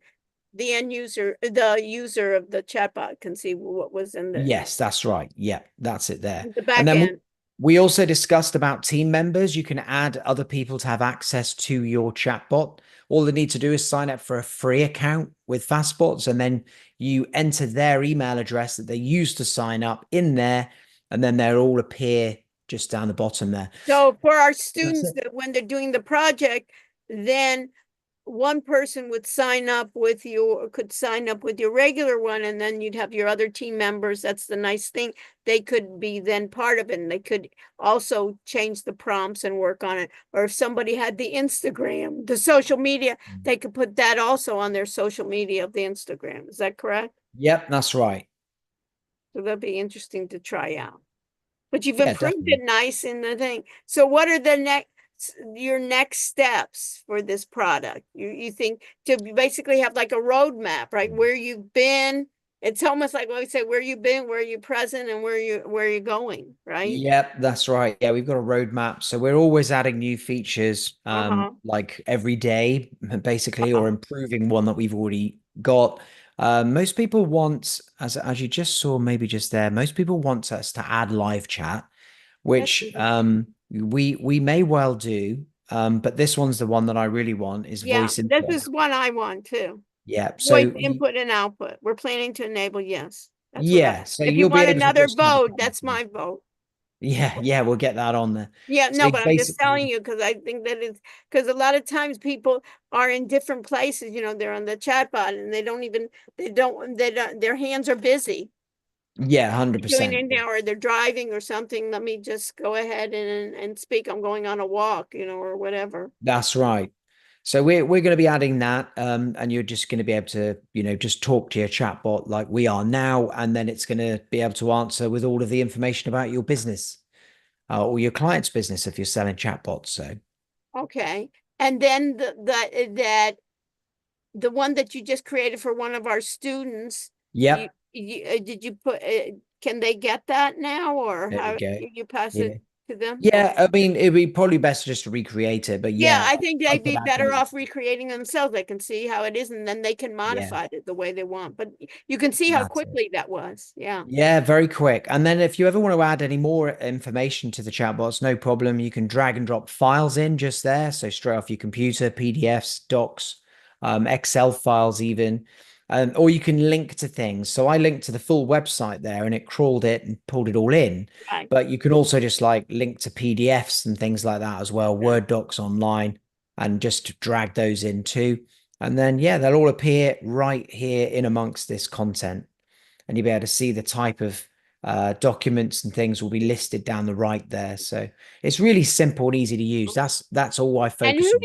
the user of the chatbot can see what was in Yes, that's right. Yeah, that's it there. the And back then end. we also discussed about team members. You can add other people to have access to your chatbot. All they need to do is sign up for a free account with Fastbots, and then you enter their email address that they use to sign up in there, and then they'll all appear just down the bottom there. So for our That's students it. that when they're doing the project, then one person would could sign up with your regular one, and then you'd have your other team members. That's the nice thing. They could be then part of it, and they could also change the prompts and work on it. Or if somebody had the Instagram, the social media, they could put that also on their social media of the Instagram. Is that correct? Yep, that's right. So that'd be interesting to try out. But you've Yeah, improved definitely. it nice in the thing. So what are your next steps for this product? You think to basically have like a roadmap, right? Where you've been. It's almost like when we say where you've been, where you're present, and where you're going, right? Yep, that's right. Yeah, we've got a roadmap. So we're always adding new features Uh-huh. like every day, basically, or Uh-huh. improving one that we've already got. Most people want, as you just saw, maybe just there, most people want us to add live chat, That's which interesting. we may well do. But this one's the one that I really want is Yeah, voice this input. is one I want too. Yeah. Voice So input and output. We're planning to enable, yes. That's what yeah, so if you you'll be want able to another just have a vote, that's my vote. yeah, we'll get that on there. Yeah, So no, but I'm just telling basically, you because I think that it's because a lot of times people are in different places, they're on the chat bot and their hands are busy yeah, doing 100%. anything or they're driving or something. Let me just go ahead and speak. I'm going on a walk, or whatever. That's right. So we're going to be adding that, and you're just going to be able to, just talk to your chatbot like we are now, and then it's going to be able to answer with all of the information about your business, or your client's business if you're selling chatbots. So Okay. And then the one that you just created for one of our students, yep, did you put, can they get that now or there we how go. you pass Yeah, it to them? yeah. I mean, it'd be probably best just to recreate it, but Yeah, yeah, I think I they'd could be add better those. off recreating themselves. They can see how it is and then they can Yeah, modify it the way they want. But you can see how that's it. quickly that was. Yeah. Yeah, very quick. And then if you ever want to add any more information to the chatbots, no problem. You can drag and drop files in just there. So straight off your computer, PDFs, docs, Excel files even. Or you can link to things. So I linked to the full website there and it crawled it and pulled it all in. Right. But you can also just like link to PDFs and things like that as well, Word docs online, and just drag those in too. And then, yeah, they'll all appear right here in amongst this content, and you'll be able to see the type of documents and things will be listed down the right there. So it's really simple and easy to use. That's all I And focus who on.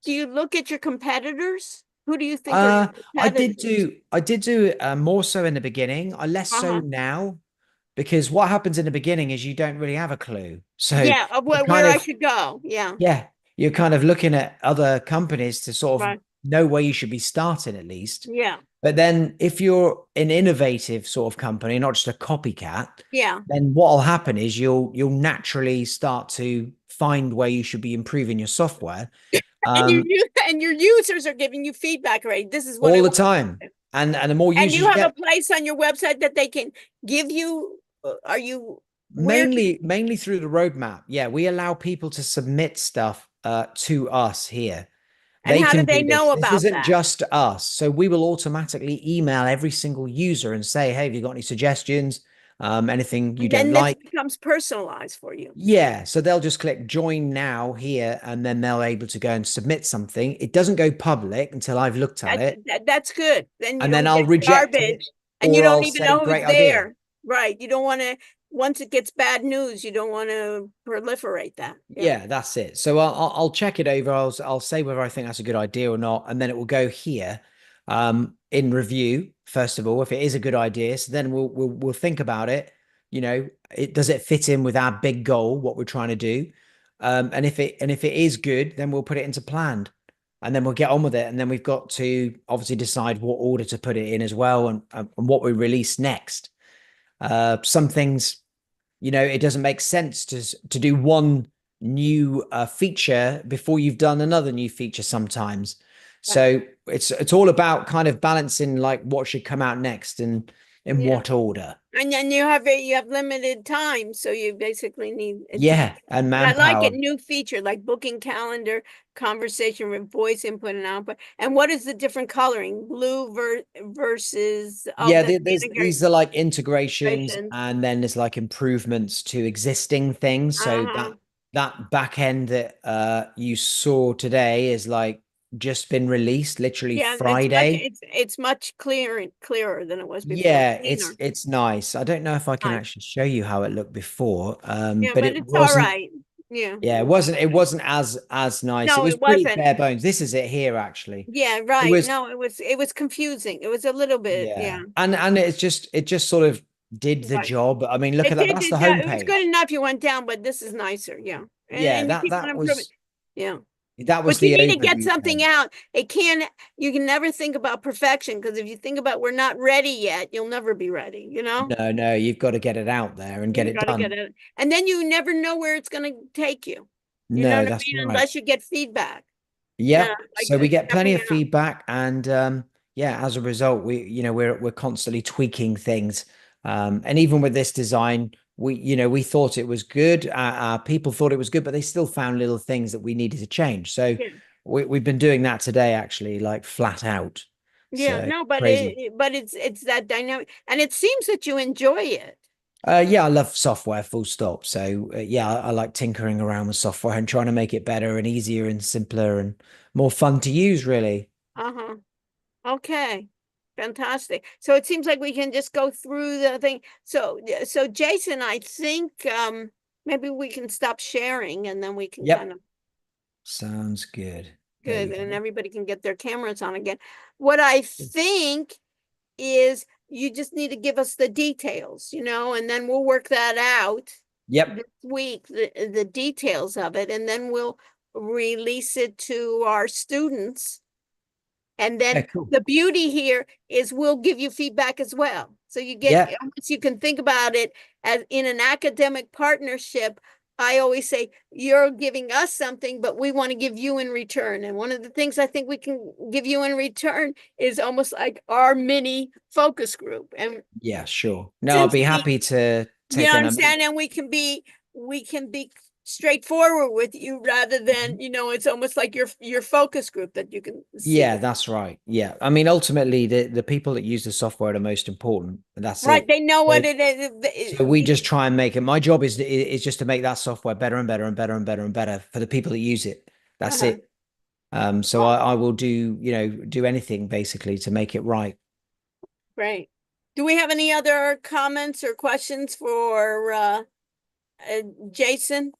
do you look at your competitors? Who do you think are your competitors? I did do more so in the beginning. I less so Uh-huh. now, because what happens in the beginning is you don't really have a clue. So Yeah, of you where kind I of, should go. Yeah. yeah, you're kind of looking at other companies to sort of Right. know where you should be starting at least. Yeah. But then if you're an innovative sort of company, not just a copycat, Yeah. then what'll happen is you'll naturally start to find where you should be improving your software. And your users are giving you feedback, right? This is what I All the want. time. And the more And users you you have a get, place on your website that they can give you are you, where, Mainly through the roadmap. Yeah, we allow people to submit stuff to us here. and They how do can they do this. know This about isn't that? just us. So we will automatically email every single user and say, hey, have you got any suggestions? Anything you And don't then this like? becomes personalized for you. Yeah, so they'll just click join now here, and then they'll able to go and submit something. It doesn't go public until I've looked at it, That's good. Then you and then don't I'll get reject it, garbage and you or don't I'll even say know who's great idea. there. Right. You don't want to, once it gets bad news, you don't want to proliferate that. Yeah, that's it. So I'll check it over. I'll say whether I think that's a good idea or not, and then it will go here in review first of all if it is a good idea. So then we'll think about it. You know, does it fit in with our big goal, what we're trying to do? And if it is good, then we'll put it into planned, and then we'll get on with it. And then we've got to obviously decide what order to put it in as well, and what we release next. Some things, you know, it doesn't make sense to do one new feature before you've done another new feature sometimes. So it's all about kind of balancing like what should come out next and in Yeah. what order. And then you have limited time, so you basically need it to Yeah, be. and But I like manpower. it, new feature like booking calendar, conversation with voice input and output. And what is the different coloring? Blue versus Yeah, the these are like integrations, integration. and then there's like improvements to existing things. So Uh-huh. that back end that you saw today is like just been released literally Yeah, Friday. it's much clearer than it was before. Yeah, Cleaner. it's nice. I don't know if I can Nice. actually show you how it looked before, Yeah, but but it it's all wasn't. right. Yeah. Yeah, it wasn't as nice. It No, was it pretty wasn't. bare bones. This is it here actually. Yeah, It right. was No, it was confusing. It was a little bit, yeah, yeah. and it just sort of did the Right. job. I mean, look It at that. did, That's the it was good homepage. enough you went down, but this is nicer, yeah. Yeah, And you keep on that improving. was Yeah. that was But you the need to get overview something page. out. You can never think about perfection because if you think about we're not ready yet, you'll never be ready, you know? No, you've got to get it out there and get You it gotta get done. it. And then you never know where it's gonna take you. You know No, what I that's mean? right. Unless you get feedback. Yep. Like So we get plenty stepping of out. feedback, and yeah, as a result, we're constantly tweaking things. And even with this design, we thought it was good. Our people thought it was good, but they still found little things that we needed to change. So Yeah. we've been doing that today, actually, like flat out. Yeah, So no, but crazy. it's that dynamic and it seems that you enjoy it. Yeah, I love software, full stop. So yeah, I like tinkering around with software and trying to make it better and easier and simpler and more fun to use, really. Uh-huh. Okay. Fantastic. So it seems like we can just go through the thing. So so Jason, I think maybe we can stop sharing and then we can kind Yep. of Sounds good. There good you and go. everybody can get their cameras on again. What I think is you just need to give us the details, and then we'll work that out Yep. this week, the details of it, and then we'll release it to our students. And Yeah, then cool. the beauty here is we'll give you feedback as well. So Yeah. you can think about it as in an academic partnership. I always say you're giving us something, but we want to give you in return. And one of the things I think we can give you in return is almost like our mini focus group. And Yeah, sure. No, I'll since be happy to you take an understand, and we can be straightforward with you rather than, it's almost like your focus group that you can see. Yeah, that's right. Yeah. I mean, ultimately the people that use the software are the most important. And that's Right. it. They know what So, it is. so we just try and make it. My job is just to make that software better and better and better and better and better for the people that use it. That's Uh-huh. it. So I will do anything basically to make it right. Great. Do we have any other comments or questions for Jason?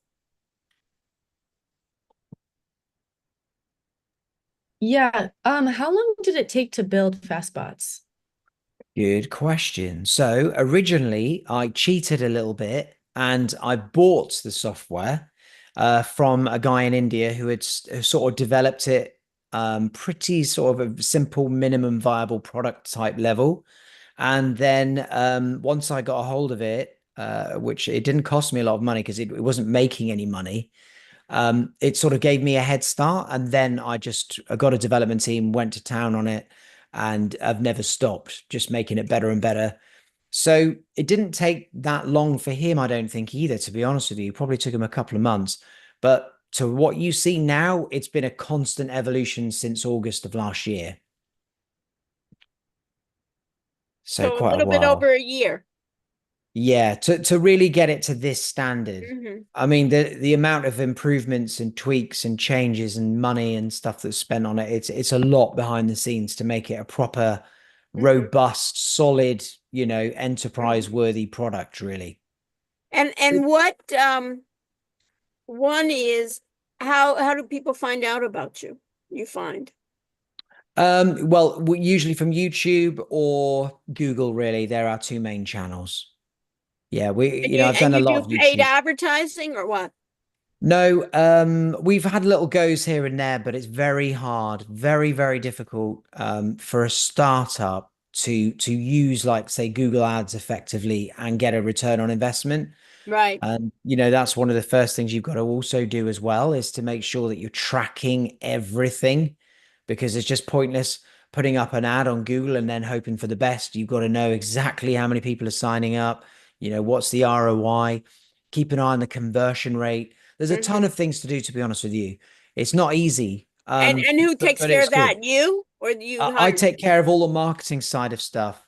Yeah. How long did it take to build Fastbots? Good question. So originally I cheated a little bit and I bought the software from a guy in India who had sort of developed it pretty sort of a simple minimum viable product type level. And then once I got a hold of it, which it didn't cost me a lot of money because it wasn't making any money, it sort of gave me a head start. And then I got a development team, went to town on it, and I've never stopped, just making it better and better. So it didn't take that long for him, I don't think either, to be honest with you. It probably took him a couple of months. But to what you see now, it's been a constant evolution since August of last year. So So a quite a little bit while. over a year. Yeah, to really get it to this standard. Mhm. I mean, the amount of improvements and tweaks and changes and money and stuff that's spent on it, it's a lot behind the scenes to make it a proper, robust, solid, enterprise worthy product, really. And what one is how do people find out about you? You find. Well, usually from YouTube or Google, really. They're our two main channels. Yeah, I've done And a you lot do of paid YouTube. advertising or what? No, we've had little goes here and there, but it's very hard, very, very difficult for a startup to use, like, say, Google Ads effectively and get a return on investment. Right. And that's one of the first things you've got to also do as well, is to make sure that you're tracking everything, because it's just pointless putting up an ad on Google and then hoping for the best. You've got to know exactly how many people are signing up, what's the ROI, keep an eye on the conversion rate. There's a ton Mhm. of things to do, to be honest with you. It's not easy. And who takes But care it's of that? good. You or do you I hire? take care of all the marketing side of stuff.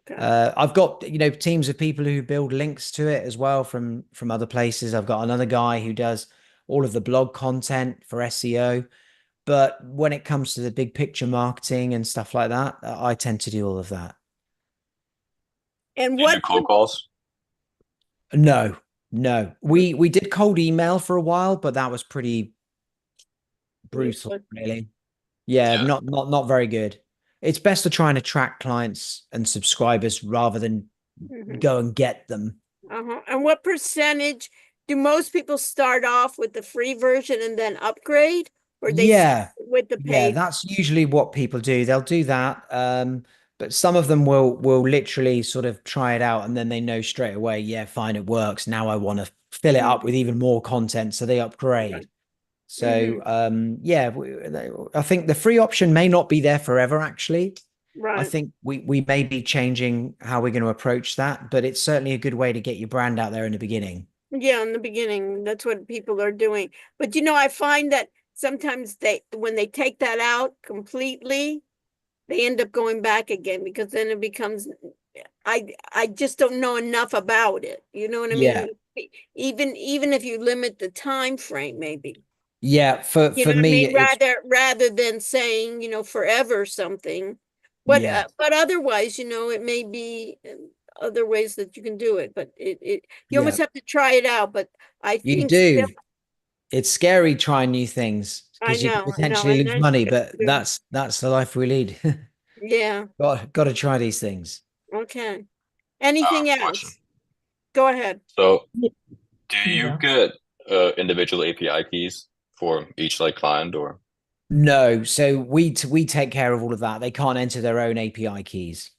Okay. I've got, teams of people who build links to it as well from other places. I've got another guy who does all of the blog content for SEO. But when it comes to the big picture marketing and stuff like that, I tend to do all of that. And Do you do what cold calls? No, no. We did cold email for a while, but that was pretty brutal, useless? really. Yeah, Yeah. not very good. It's best to try and attract clients and subscribers rather than Mhm. go and get them. And what percentage do most people start off with the free version and then upgrade, or they start Yeah, with the yeah, paid? that's usually what people do. They'll do that. But some of them will literally sort of try it out and then they know straight away, yeah, fine, it works. Now I want to fill it up with even more content, so they upgrade. So Mhm. yeah, I think the free option may not be there forever, actually. I Right. think we may be changing how we're going to approach that, but it's certainly a good way to get your brand out there in the beginning. Yeah, in the beginning, that's what people are doing. But I find that sometimes when they take that out completely, they end up going back again because then it becomes, I just don't know enough about it. You know what I Yeah. mean? Even if you limit the time frame, maybe. Yeah, You for know what I me, mean? it's Rather than saying, forever something. yeah, But otherwise, it may be other ways that you can do it, but you yeah, almost have to try it out. But I you think still, do. It's scary trying new things because you could I know, potentially and lose that's money, but true. that's the life we lead. Yeah. Got to try these things. Okay. Anything Question. else? Go ahead. So, Ye- do you Yeah. get individual API keys for each like client or? No, so we take care of all of that. They can't enter their own API keys.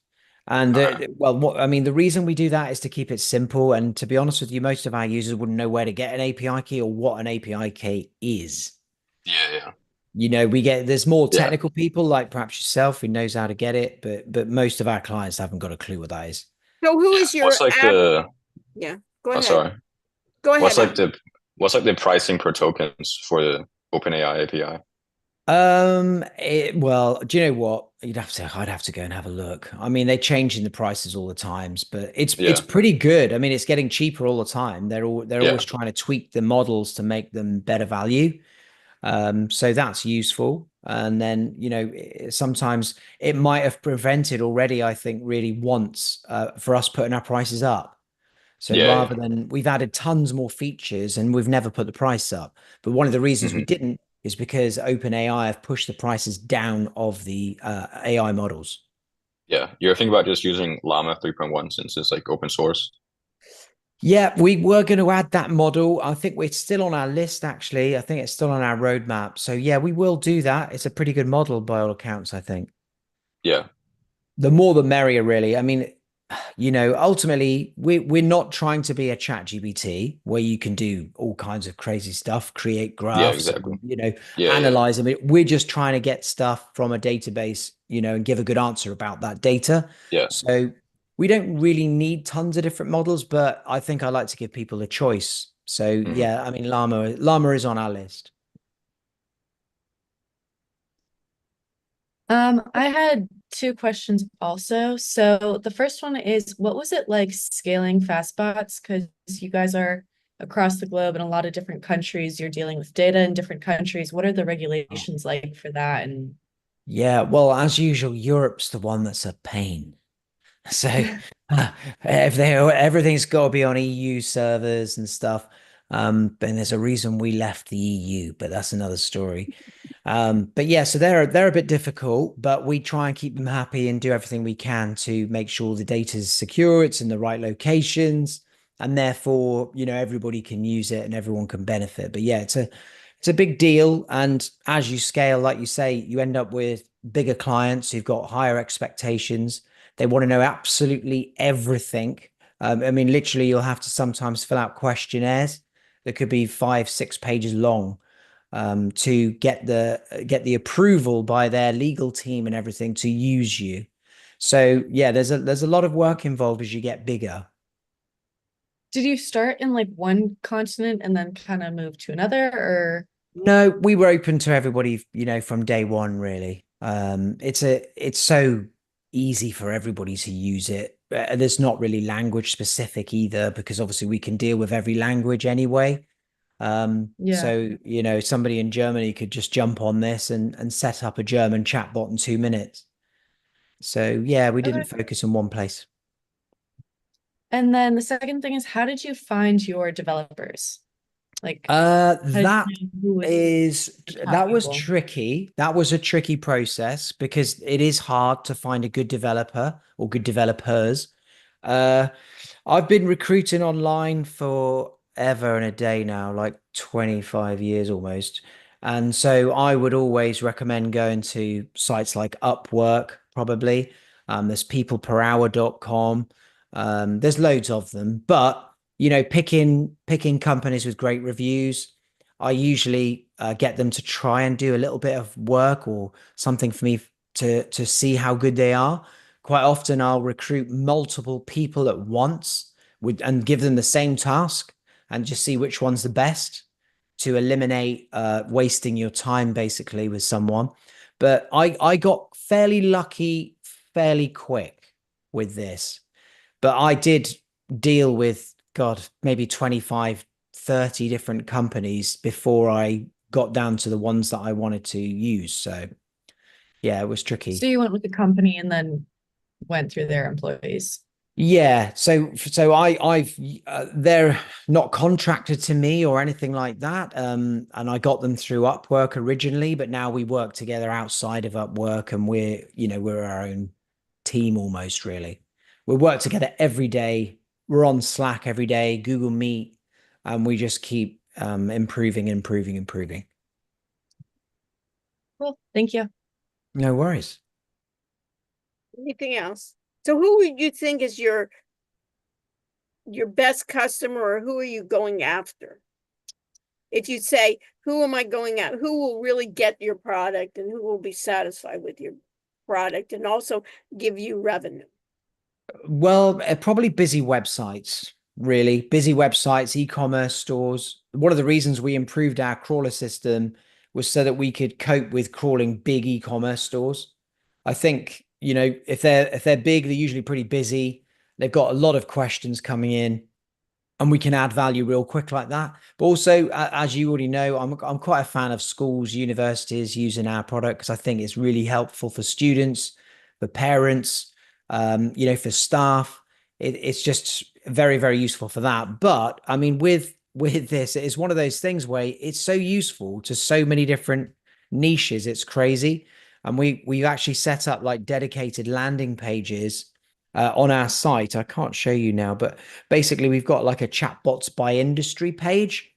And Okay. well, I mean, the reason we do that is to keep it simple. And to be honest with you, most of our users wouldn't know where to get an API key or what an API key is. Yeah, yeah, There's more yeah. technical people like perhaps yourself who knows how to get it, but most of our clients haven't got a clue what that is. So who Yeah. is your yeah, go Oh, ahead. sorry. Go What's ahead, like Adam. the pricing per tokens for the OpenAI API? Well, do you know what? I'd have to go and have a look. I mean, they're changing the prices all the times, but it's Yeah, pretty good. I mean, it's getting cheaper all the time. They're yeah, always trying to tweak the models to make them better value. So that's useful. And then, sometimes it might have prevented already, I think, really once for us putting our prices up. So yeah, rather yeah. than we've added tons more features and we've never put the price up. But one of the reasons we Hmm. didn't is because OpenAI have pushed the prices down of the AI models. Yeah. You're thinking about just using Llama 3.1 since it's like open source? Yeah, we were going to add that model. I think we're still on our list, actually. I think it's still on our roadmap. So yeah, we will do that. It's a pretty good model by all accounts, I think. Yeah, The more the merrier, really. I mean, ultimately, we're not trying to be a chat GBT where you can do all kinds of crazy stuff, create yeah, graphs, exactly. and, Yeah, yeah, analyze them. We're just trying to get stuff from a database, and give a good answer about that data. yeah. So we don't really need tons of different models, but I think I like to give people a choice. So yeah, I mean, Llama is on our list. I had two questions also. So the first one is, what was it like scaling FastBots? Because you guys are across the globe in a lot of different countries. You're dealing with data in different countries. What are the regulations like for that? And Yeah, well, as usual, Europe's the one that's a pain. So if they everything's got to be on EU servers and stuff, then there's a reason we left the EU, but that's another story. But yeah, so they're a bit difficult, but we try and keep them happy and do everything we can to make sure the data is secure, it's in the right locations, and therefore, everybody can use it and everyone can benefit. But yeah, it's a big deal. And as you scale, like you say, you end up with bigger clients who've got higher expectations. They want to know absolutely everything. I mean, literally, you'll have to sometimes fill out questionnaires that could be 5, 6 pages long to get the approval by their legal team and everything to use you. So yeah, there's a lot of work involved as you get bigger. did you start in like one continent and then kind of move to another, or? No, we were open to everybody, from day one, really. It's so easy for everybody to use it. There's not really language specific either, because obviously we can deal with every language anyway. Yeah. So, somebody in Germany could just jump on this and set up a German chatbot in 2 minutes. So yeah, we didn't Okay. focus on one place. And then the second thing is, how did you find your developers? Like, how did That you know who was is the top that was people? tricky. That was a tricky process because it is hard to find a good developer or good developers. Uh, I've been recruiting online for ever and a day now, like 25 years almost. And so I would always recommend going to sites like Upwork, probably. There's peopleperhour.com. There's loads of them, but picking companies with great reviews. I usually get them to try and do a little bit of work or something for me to see how good they are. Quite often, I'll recruit multiple people at once and give them the same task and just see which one's the best to eliminate wasting your time basically with someone. But I got fairly lucky fairly quick with this. But I did deal with, God, maybe 25, 30 different companies before I got down to the ones that I wanted to use. So yeah, it was So tricky. you went with the company and then went through their employees. Yeah, so I've they're not contracted to me or anything like that. And I got them through Upwork originally, but now we work together outside of Upwork, and we're our own team almost, really. We work together every day. We're on Slack every day, Google Meet, and we just keep improving, improving, improving. Cool. Thank you. No worries. Anything else? So who would you think is your best customer, or who are you going after? If you say, who am I going at? Who will really get your product and who will be satisfied with your product and also give you revenue? Well, probably busy websites, really. Busy websites, e-commerce stores. One of the reasons we improved our crawler system was so that we could cope with crawling big e-commerce stores. I think, if they're big, they're usually pretty busy. They've got a lot of questions coming in, and we can add value real quick like that. But also, as you already know, I'm quite a fan of schools, universities using our product because I think it's really helpful for students, for parents, for staff. It's just very, very useful for that. But I mean, with this, it's one of those things where it's so useful to so many different niches. It's crazy. And we've actually set up like dedicated landing pages on our site. I can't show you now, but basically we've got like a chatbots by industry page.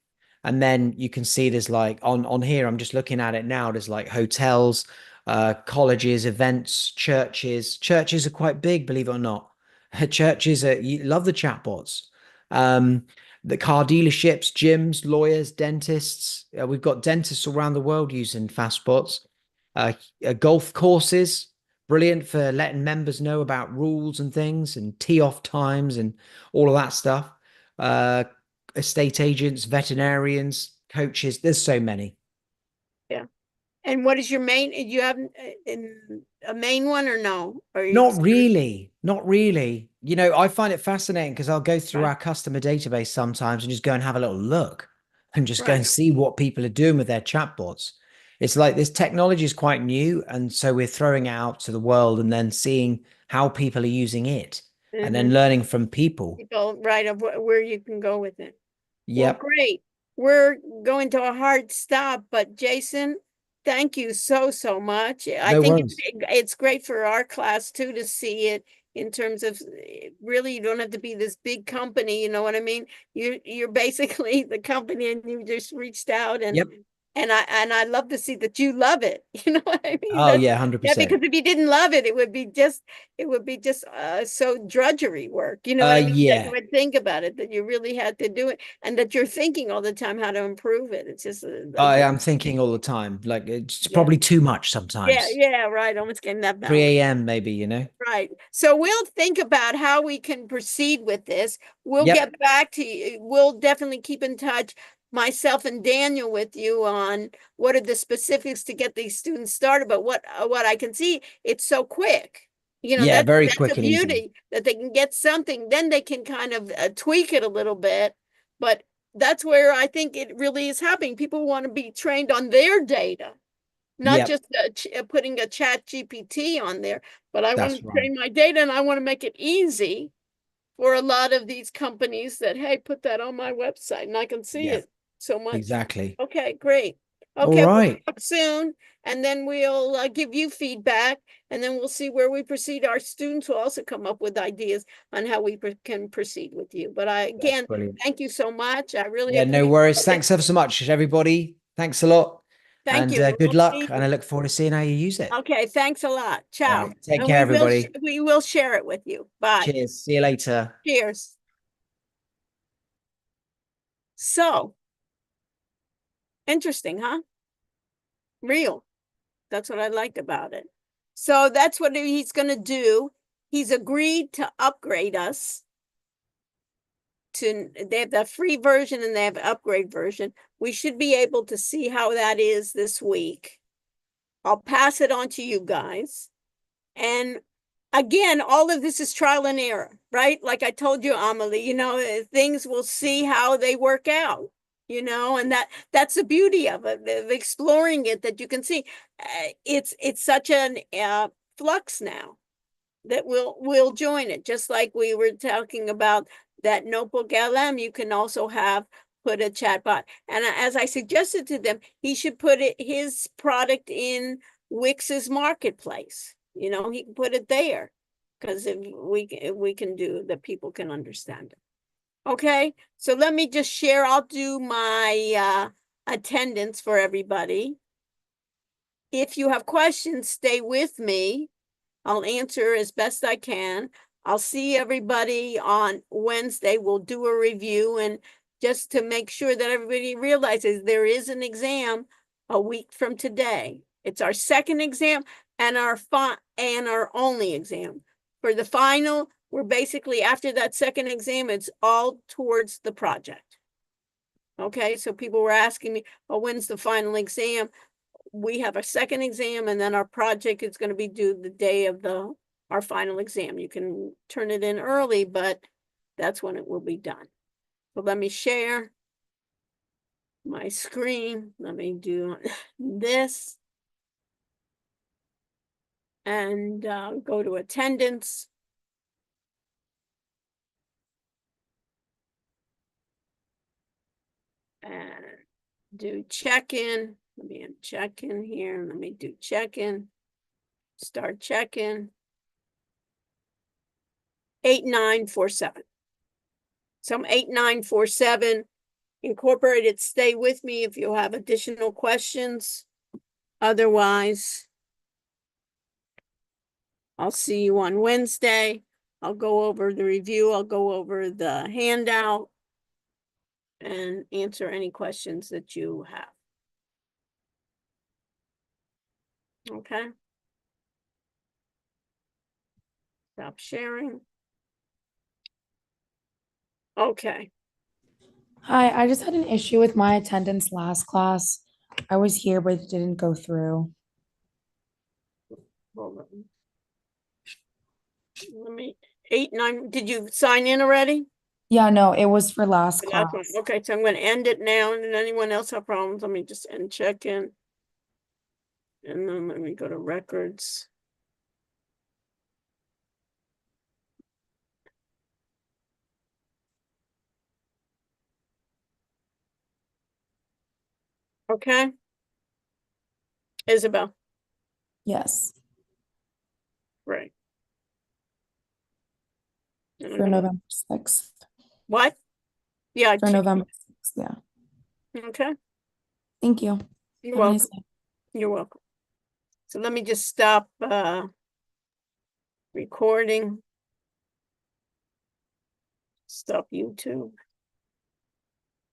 And then you can see there's like on here, I'm just looking at it now. There's like hotels, colleges, events, churches. Churches are quite big, believe it or not. Churches you love the chatbots. The car dealerships, gyms, lawyers, dentists. We've got dentists around the world using fastbots. Golf courses, brilliant for letting members know about rules and things and tee off times and all of that stuff. Estate agents, veterinarians, coaches, there's so many. And what is your main, you have a main one or no? Or you Not just- really, not really. You know, I find it fascinating because I'll go through Right. our customer database sometimes and just go and have a little look and just go and Right. see what people are doing with their chatbots. It's like this technology is quite new, and so we're throwing it out to the world and then seeing how people are using it and then Mhm. learning from people. People, right, of where you can go with it. Well, Yep. great. We're going to a hard stop, but Jason, thank you so much. I No think worries. it's great for our class too to see it in terms of really you don't have to be this big company, you know what I mean? You're basically the company and you just reached out and Yep. I love to see that you love it. You know what I mean? Oh yeah, 100%. Yeah, because if you didn't love it, it would be just so drudgery work. You know what I mean? That Yeah. you would think about it, that you really had to do it, and that you're thinking all the time how to improve it. It's just I am thinking all the time. Like it's Yeah. probably too much sometimes. yeah, right. Almost getting that 3 balance. a.m. maybe, you know? Right. So we'll think about how we can proceed with this. We'll Yep. get back to you. We'll definitely keep in touch, myself and Daniel, with you on what are the specifics to get these students started. But what I can see, it's so quick. You know, Yeah, very that's quick a and easy. beauty that they can get something, then they can kind of tweak it a little bit. But that's where I think it really is happening. People want to be trained on their data, not Yep. just putting a chat GPT on there, but I want That's to right. train my data and I want to make it easy for a lot of these companies that, hey, put that on my website and I can see Yeah, it so much. exactly. Okay, great. All Okay, we'll right. talk soon, and then we'll give you feedback, and then we'll see where we proceed. Our students will also come up with ideas on how we can proceed with you. But That's again, brilliant. thank you so much. I really Yeah, no appreciate worries. it. Thanks ever so much, everybody. Thanks a lot. Thank And you. good We'll luck. see And I you. look forward to seeing how you use it. Okay, thanks a lot. All Ciao. right. Take And care, everybody. we will share it with you. Bye. Cheers. See you later. Cheers. So interesting, huh? Real. That's what I liked about it. So that's what he's going to do. He's agreed to upgrade us to, they have the free version and they have upgrade version. We should be able to see how that is this week. I'll pass it on to you guys. And again, all of this is trial and error, right? Like I told you, Amelie, you know, things we'll see how they work out, you know, and that's the beauty of it, of exploring it, that you can see it's such an flux now that we'll join it. Just like we were talking about that notebook LM, you can also put a chat bot. And as I suggested to them, he should put his product in Wix's marketplace. You know, he can put it there because if we can do that, people can understand it. Okay, so let me just share. I'll do my attendance for everybody. If you have questions, stay with me. I'll answer as best I can. I'll see everybody on Wednesday. We'll do a review, and just to make sure that everybody realizes there is an exam a week from today. It's our second exam and our only exam. For the final, we're basically after that second exam, it's all towards the project. Okay, so people were asking me, well, when's the final exam? We have a second exam, and then our project is going to be due the day of our final exam. You can turn it in early, but that's when it will be done. So let me share my screen. Let me do this and go to attendance. And do check-in. Let me check in here. Let me do check-in. Start check-in. 8947. So I'm 8947. Incorporated, stay with me if you have additional questions. Otherwise, I'll see you on Wednesday. I'll go over the review. I'll go over the handout and answer any questions that you have. Okay. Stop sharing. Okay, Hi, I just had an issue with my attendance last class. I was here, but it didn't go through. hold on. Let me, 8, 9, did you sign in already? Yeah, no, it was for last The last one. class. Okay, so I'm gonna end it now, and then anyone else have problems, let me just end check-in. And then let me go to records. Okay. Isabel, Yes, right. And I'm for gonna- November 6th. What? Yeah, For November 6th, yeah. okay, Thank you. you're Have a nice welcome, day. you're welcome. So let me just stop, recording. Stop YouTube.